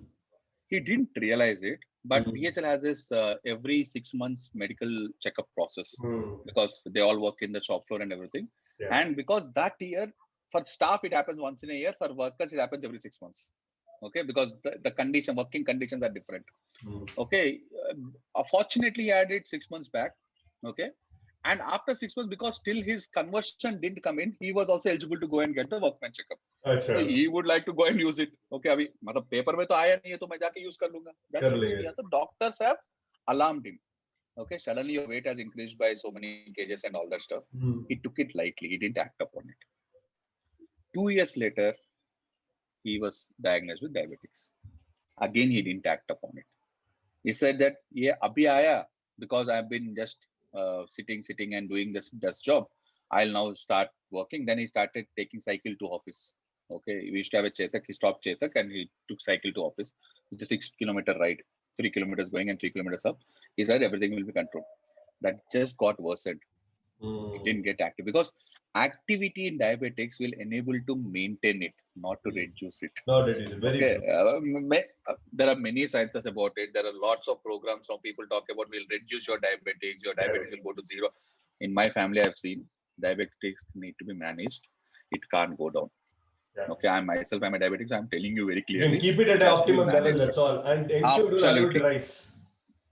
He didn't realize it, but BHL has this every 6 months medical checkup process because they all work in the shop floor and everything. Yeah. And because that year, for staff, it happens once in a year. For workers, it happens every 6 months. Okay, because the working conditions are different. Okay, fortunately, he had it 6 months back. Okay, and after 6 months, because still his conversion didn't come in, he was also eligible to go and get the workman checkup. So he would like to go and use it. Okay, अभी मतलब paper में तो आया नहीं है तो मैं जाके use कर लूँगा. So doctors have alarmed him. Okay, suddenly your weight has increased by so many kgs and all that stuff. He took it lightly. He didn't act upon it. 2 years later, he was diagnosed with diabetes. Again, he didn't act upon it. He said that yeah, abhi aaya because I've been just sitting and doing this job. I'll now start working. Then he started taking cycle to office. Okay, we used to have a Chetak. He stopped Chetak and he took cycle to office. It's a 6-kilometer ride, 3 kilometers going and 3 kilometers up. He said everything will be controlled. That just got worsened. It didn't get active because activity in diabetics will enable to maintain it, not to reduce it. Not reduce it. Very good. There are many sciences about it. There are lots of programs. Some people talk about will reduce your diabetics. Your diabetes will go to zero. In my family, I've seen diabetics need to be managed. It can't go down. Yeah. Okay, I'm a diabetic, so I'm telling you very clearly. You can keep it at an optimum level, that's all. And ensure to allow it to rise.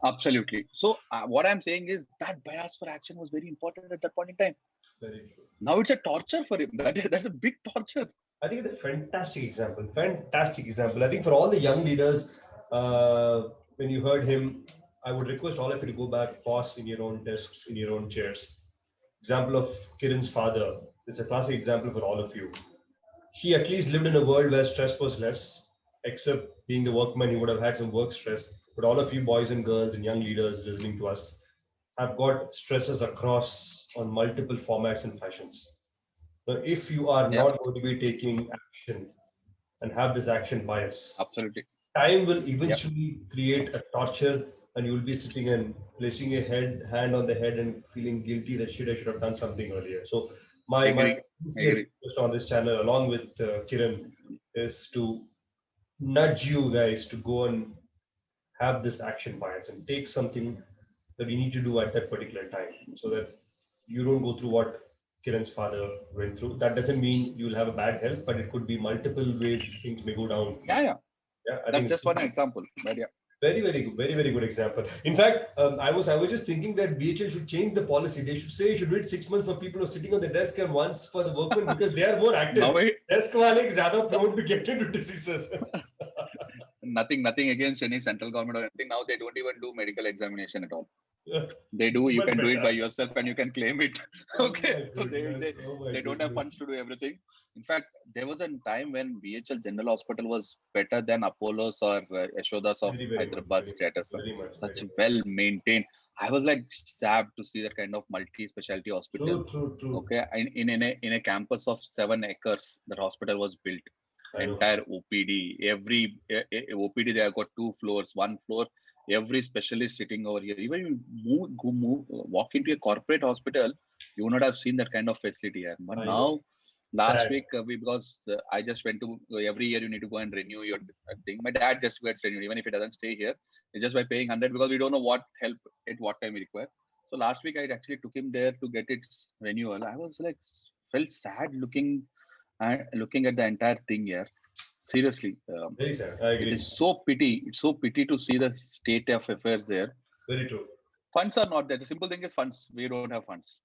Absolutely. So what I'm saying is that bias for action was very important at that point in time. Very true. Now it's a torture for him. That's a big torture. I think it's a fantastic example. Fantastic example. I think for all the young leaders, when you heard him, I would request all of you to go back, pause in your own desks, in your own chairs. Example of Kiran's father. It's a classic example for all of you. He at least lived in a world where stress was less, except being the workman, he would have had some work stress. But all of you boys and girls and young leaders listening to us, have got stresses across on multiple formats and fashions. So if you are Yeah, not going to be taking action and have this action bias, absolutely. time will Yeah, eventually create a torture, and you will be sitting and placing your hand on the head and feeling guilty that shit, I should have done something earlier. So my agree, sincere agree. request on this channel, along with Kiran, is to nudge you guys to go and have this action bias and take something that you need to do at that particular time, so that you don't go through what Kiran's father went through. That doesn't mean you'll have a bad health, but it could be multiple ways things may go down. Yeah, yeah. Yeah, I think That's it's just one example. But yeah, very, very good, very, very good example. In fact, I was just thinking that BHL should change the policy. They should say you should wait 6 months for people who are sitting on the desk and once for the workmen, because they are more now active. Desk wale zyada prone to get into diseases. nothing against any central government or anything. Now they don't even do medical examination at all. Yeah, They do, you much can do it by better. yourself and you can claim it. Oh Okay, my so goodness. Oh my they don't have goodness. funds to do everything. In fact, there was a time when BHL General Hospital was better than Apollo's or Yashoda's of Very, very good. Hyderabad Very, status. very much. Such Very well maintained. I was like sad to see that kind of multi-specialty hospital. true, true, true. Okay, in a campus of 7 acres, that hospital was built. I know. Entire OPD, every OPD, they have got 2 floors, 1 floor, every specialist sitting over here. Even you walk into a corporate hospital, you would not have seen that kind of facility here. But I know. now, last Sad. week, because I just went to, every year you need to go and renew your thing. My dad just gets renewed, even if he doesn't stay here. It's just by paying 100, because we don't know what help at what time we require. So last week, I actually took him there to get its renewal. I was like, felt sad looking at the entire thing here. Seriously, Very sad. I it agree. is so pity. It's so pity to see the state of affairs there. Very true. Funds are not there. The simple thing is funds. We don't have funds.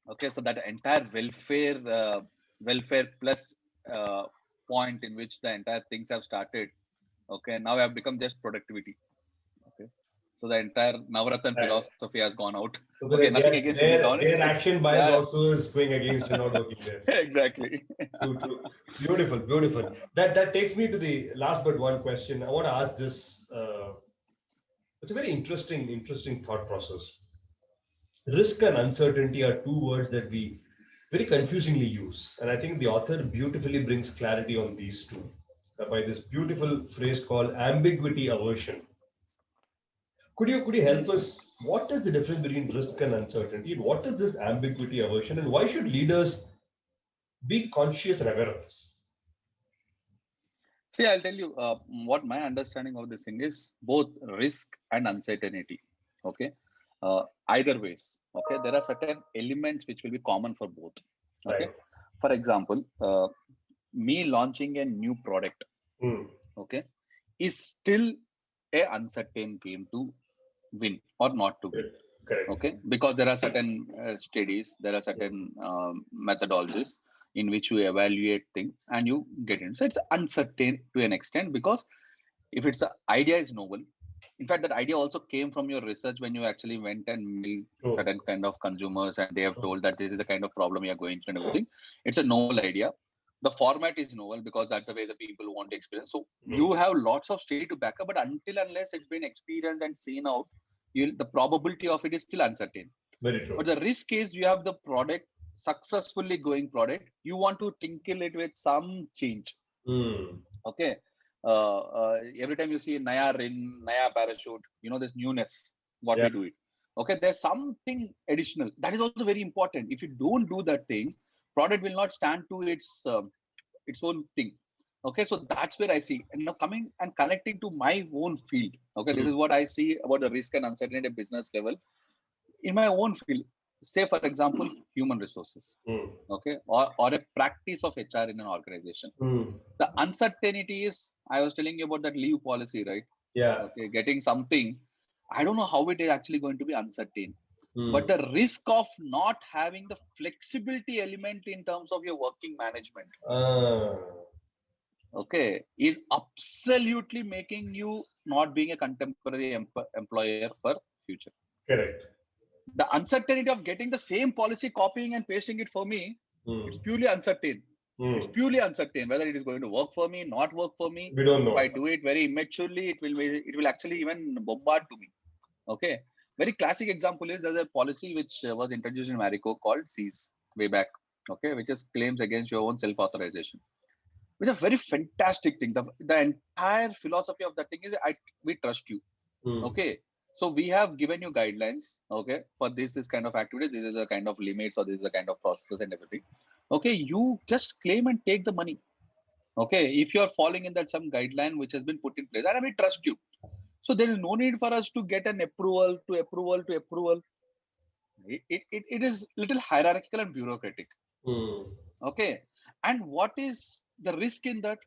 Okay, so that entire welfare plus point in which the entire things have started. Okay, now have become just productivity. Okay, so the entire Navaratna Right. philosophy has gone out. So Okay, nothing against any government. their action bias Yeah, also is going against you not working there. exactly. True, true. Beautiful, beautiful. That takes me to the last but one question. I want to ask this. It's a very interesting thought process. Risk and uncertainty are two words that we very confusingly use, and I think the author beautifully brings clarity on these two by this beautiful phrase called ambiguity aversion. Could you help us? What is the difference between risk and uncertainty? What is this ambiguity aversion, and why should leaders be conscious and aware of this? See, I'll tell you what my understanding of this thing is: both risk and uncertainty. Okay, either ways. Okay, there are certain elements which will be common for both. Okay, Right. for example, me launching a new product. Okay, is still a uncertain game to win or not to win. Correct. Okay, because there are certain studies, there are certain methodologies in which you evaluate things and you get in. So it's uncertain to an extent, because if it's an idea is novel, in fact that idea also came from your research when you actually went and met certain kind of consumers and they have told that this is the kind of problem you are going through and everything. It's a novel idea. The format is novel because that's the way the people want to experience. So you have lots of study to back up, but unless it's been experienced and seen out, the probability of it is still uncertain. Very true. But the risk is you have the product, successfully going product, you want to tinkle it with some change. Okay. Every time you see Naya ring, Naya parachute, this newness, what we do it. Okay, there's something additional. That is also very important. If you don't do that thing, product will not stand to its own thing. Okay, so that's where I see. And now coming and connecting to my own field. Okay, this is what I see about the risk and uncertainty at business level. In my own field, say for example, human resources. Okay, or a practice of HR in an organization. The uncertainty is, I was telling you about that leave policy, right? Yeah. Okay, getting something. I don't know how it is actually going to be uncertain. But the risk of not having the flexibility element in terms of your working management, okay, is absolutely making you not being a contemporary employer for future. Correct. The uncertainty of getting the same policy, copying and pasting it for me, it's purely uncertain. It's purely uncertain whether it is going to work for me, not work for me. We don't know. If I do it very immaturely, it will actually even bombard to me. Okay. Very classic example is there's a policy which was introduced in Marico called Seize way back, okay, which is claims against your own self-authorization, which is a very fantastic thing. The entire philosophy of that thing is we trust you. Okay. So we have given you guidelines, okay, for this kind of activity. This is the kind of limits or this is the kind of processes and everything. Okay, you just claim and take the money. Okay, if you are falling in that some guideline which has been put in place, and we trust you. So there is no need for us to get an approval to approval to approval. It is little hierarchical and bureaucratic. Okay, and what is the risk in that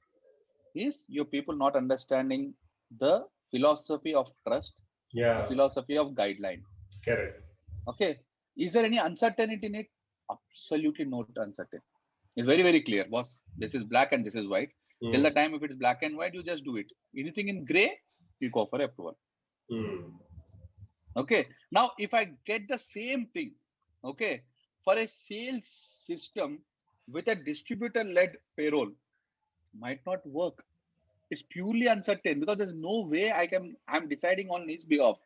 is your people not understanding the philosophy of trust, the philosophy of guideline. Correct. Okay, is there any uncertainty in it? Absolutely not uncertain. It's very, very clear, boss. This is black and this is white. Till the time if it's black and white, you just do it. Anything in gray, you go for approval. Okay. Now, if I get the same thing, okay, for a sales system with a distributor-led payroll, might not work. It's purely uncertain because there's no way I'm deciding on his behalf.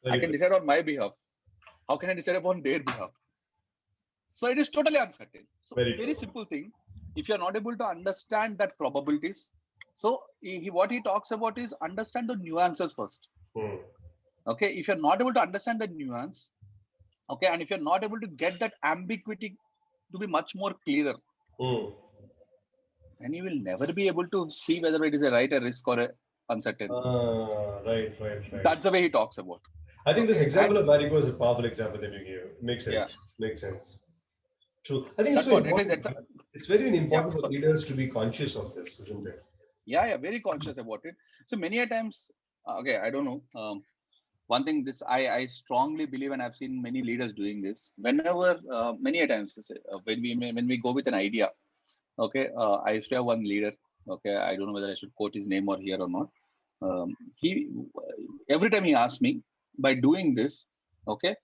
I can decide on my behalf. How can I decide upon their behalf? So it is totally uncertain. So very simple thing. If you're not able to understand that probabilities, so what he talks about is understand the nuances first. Okay, if you're not able to understand the nuance, okay, and if you're not able to get that ambiguity to be much more clearer, then you will never be able to see whether it is a risk or a uncertain. Right. That's the way he talks about. I think this example of Marico is a powerful example that you gave. Makes sense. Yeah. Makes sense. True. I think it's very important for leaders to be conscious of this, isn't it? Yeah, very conscious about it. So many a times, okay, I don't know. One thing this I strongly believe, and I've seen many leaders doing this. Whenever many a times when we go with an idea, okay, I used to have one leader. Okay, I don't know whether I should quote his name or here or not. He every time he asked me, by doing this, okay,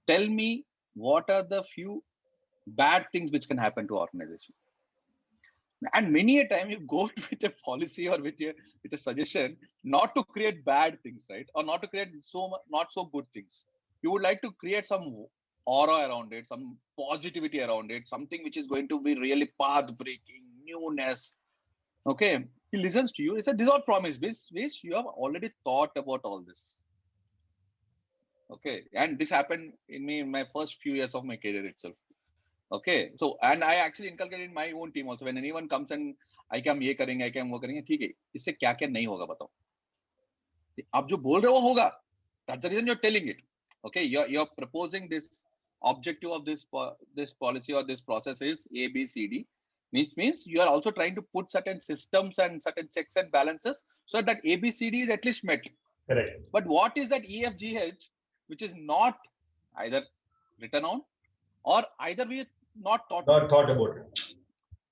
tell me what are the few bad things which can happen to organization. And many a time you go with a policy or with a suggestion not to create bad things, right? Or not to create not so good things. You would like to create some aura around it, some positivity around it, something which is going to be really path breaking, newness. Okay, he listens to you. He said, "This is all promise. This you have already thought about all this." Okay, and this happened in my first few years of my career itself. Okay, so and I actually inculcated in my own team also. When anyone comes and I क्या हम ये करेंगे, I क्या हम वो करेंगे, ठीक है, इससे क्या क्या नहीं होगा बताओ. आप जो बोल रहे हो होगा. That's the reason you're telling it. Okay, you're proposing this objective of this policy or this process is A, B, C, D. Means you are also trying to put certain systems and certain checks and balances so that A, B, C, D is at least met. Correct. But what is that E, F, G, H, which is not either written on or either we not thought about it,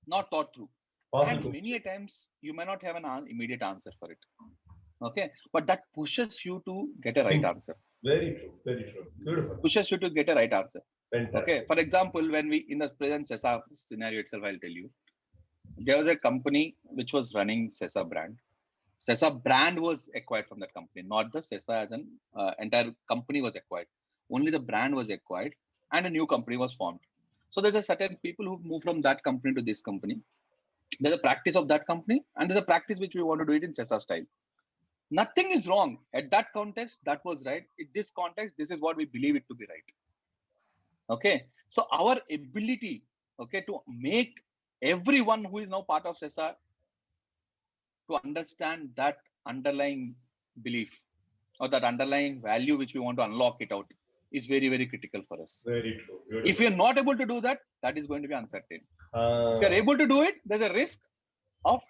not thought through. And many a times you may not have an immediate answer for it. Okay, but that pushes you to get a right answer. Very true. Beautiful. Pushes you to get a right answer. Fantastic. Okay, for example, when we in the present CESA scenario itself, I'll tell you, there was a company which was running CESA brand. CESA brand was acquired from that company, not the CESA as an entire company was acquired. Only the brand was acquired and a new company was formed. So there's a certain people who move from that company to this company. There's a practice of that company and there's a practice which we want to do it in CESA style. Nothing is wrong. At that context, that was right. In this context, this is what we believe it to be right. Okay. So our ability, okay, to make everyone who is now part of CESA to understand that underlying belief or that underlying value which we want to unlock it out is very, very critical for us. Very true. Beautiful. If you're not able to do that, that is going to be uncertain. If you're able to do it, there's a risk of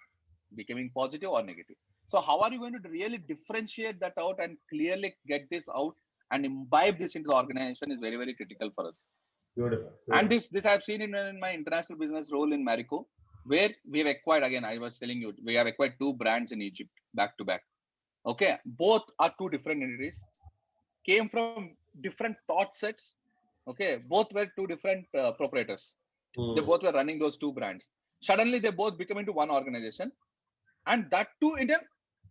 becoming positive or negative. So how are you going to really differentiate that out and clearly get this out and imbibe this into the organization is very, very critical for us. Beautiful. And this I've seen in my international business role in Marico, where we have acquired, again, I was telling you, we have acquired 2 brands in Egypt back to back. Okay, both are 2 different entities, came from different thought sets. Okay, both were 2 different proprietors. They both were running those 2 brands. Suddenly, they both become into one organization, and that too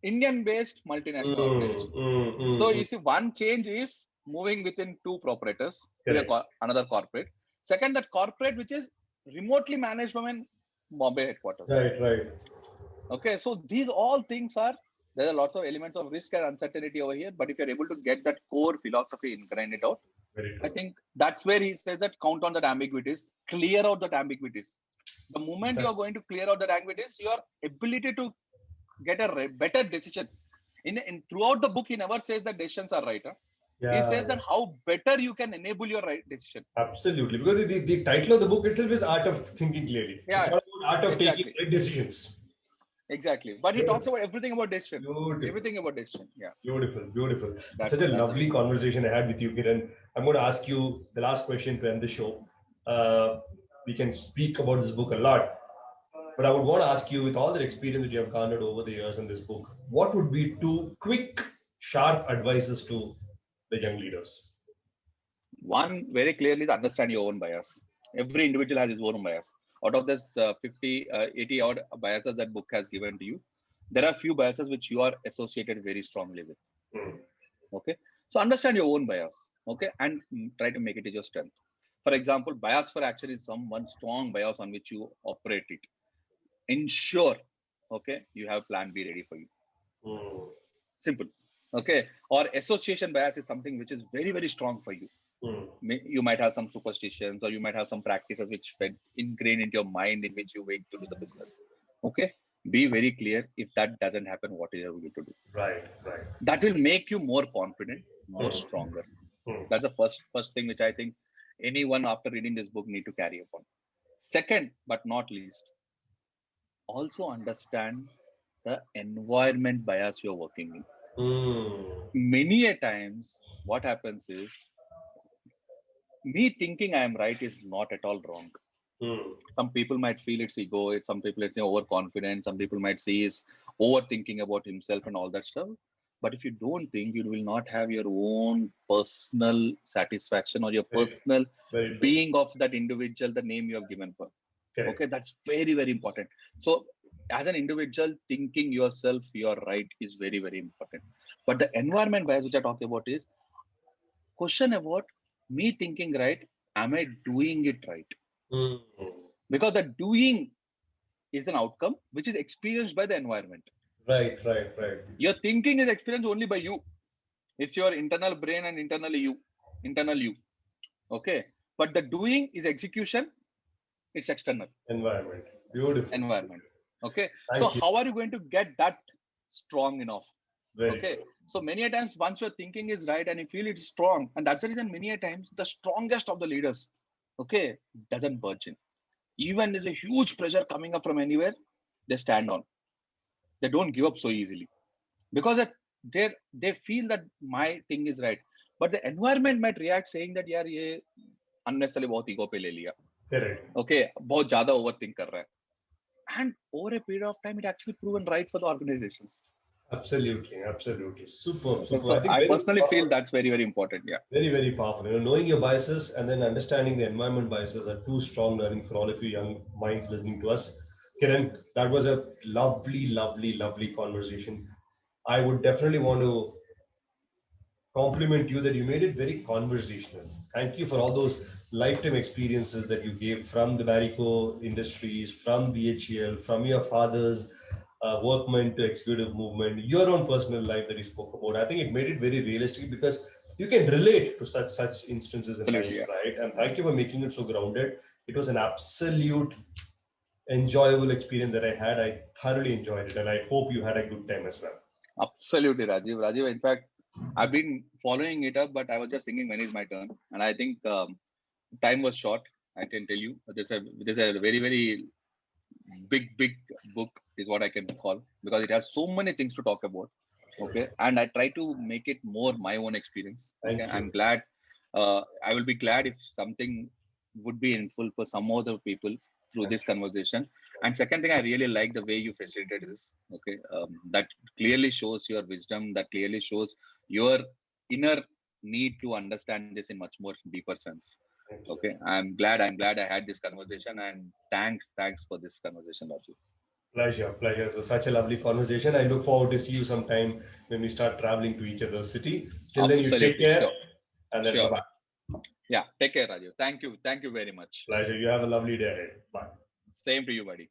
Indian-based multinational organization. So you see, one change is moving within two proprietors to Correct. another corporate. Second, that corporate which is remotely managed from in Bombay headquarters. Right. Okay, so these all things are, there are lots of elements of risk and uncertainty over here, but if you're able to get that core philosophy and grind it out, Very I true. think that's where he says that count on that ambiguities, clear out that ambiguities. The moment you are going to clear out that ambiguities, your ability to get a better decision. In throughout the book, he never says that decisions are right. Huh? He says that how better you can enable your right decision. Absolutely, because the title of the book itself is Art of Thinking Clearly. Yeah, it's not about art of exactly. taking right decisions. Exactly, but he talks about everything about decision. Beautiful. Everything about decision. Yeah. Beautiful. Such a lovely conversation I had with you, Kiran. I'm going to ask you the last question to end the show. We can speak about this book a lot, but I would want to ask you, with all the experience that you have garnered over the years in this book, what would be two quick, sharp advices to the young leaders? One, very clearly, is understand your own bias. Every individual has his own bias. Out of this 80 odd biases that book has given to you, there are few biases which you are associated very strongly with. Okay, so understand your own bias. Okay, and try to make it your strength. For example, bias for action is one strong bias on which you operate it. Ensure, okay, you have plan B ready for you. Simple. Okay, or association bias is something which is very, very strong for you. You might have some superstitions, or you might have some practices which ingrained into your mind in which you wait to do the business. Okay, be very clear. If that doesn't happen, what are you going to do? Right. That will make you more confident, more stronger. That's the first thing which I think anyone after reading this book need to carry upon. Second, but not least, also understand the environment bias you're working in. Many a times, what happens is, me thinking I am right is not at all wrong. Some people might feel it's ego, some people it's overconfident, some people might see is overthinking about himself and all that stuff. But if you don't think, you will not have your own personal satisfaction or your personal being of that individual, the name you have given for. Okay, that's very, very important. So as an individual, thinking yourself you're right is very, very important. But the environment bias which I talk about is question about me thinking right, am I doing it right? Because the doing is an outcome which is experienced by the environment. Right. Your thinking is experienced only by you. It's your internal brain and internal you. Okay, but the doing is execution. It's external. Environment. Beautiful. Environment. Okay. So how are you going to get that strong enough? Okay. So many a times, once your thinking is right and you feel it's strong, and that's the reason many a times the strongest of the leaders, okay, doesn't budge in. Even there's a huge pressure coming up from anywhere, they stand on. They don't give up so easily because they feel that my thing is right. But the environment might react saying that yaar ye unnecessarily bahut ego pe le liya. Correct. Okay, bahut zyada overthink kar raha hai. And over a period of time, it actually proven right for the organizations. Absolutely. Super. So I personally feel that's very, very important. Yeah. Very, very powerful. Knowing your biases and then understanding the environment biases are two strong learning for all of you young minds listening to us. Kiran, that was a lovely conversation. I would definitely want to compliment you that you made it very conversational. Thank you for all those lifetime experiences that you gave from the Marico Industries, from BHEL, from your father's workman to executive movement, your own personal life that you spoke about. I think it made it very realistic because you can relate to such instances in life, right? And thank you for making it so grounded. It was an absolute enjoyable experience that I had. I thoroughly enjoyed it, and I hope you had a good time as well. Absolutely, Rajiv. In fact, I've been following it up, but I was just thinking when is my turn, and I think time was short. I can tell you, this is a very, very big book is what I can call, because it has so many things to talk about. Okay, and I try to make it more my own experience. Okay, I'm glad. I will be glad if something would be helpful for some other people through this conversation. And second thing, I really like the way you facilitated this. Okay, that clearly shows your wisdom. That clearly shows your inner need to understand this in much more deeper sense. Okay, I'm glad I had this conversation, and thanks for this conversation, Raju. Pleasure. It was such a lovely conversation. I look forward to see you sometime when we start traveling to each other's city. Till then, you take care. Sure. And then Sure. bye-bye. Yeah. Take care, Rajiv. Thank you. Thank you very much. Pleasure. You have a lovely day ahead. Bye. Same to you, buddy.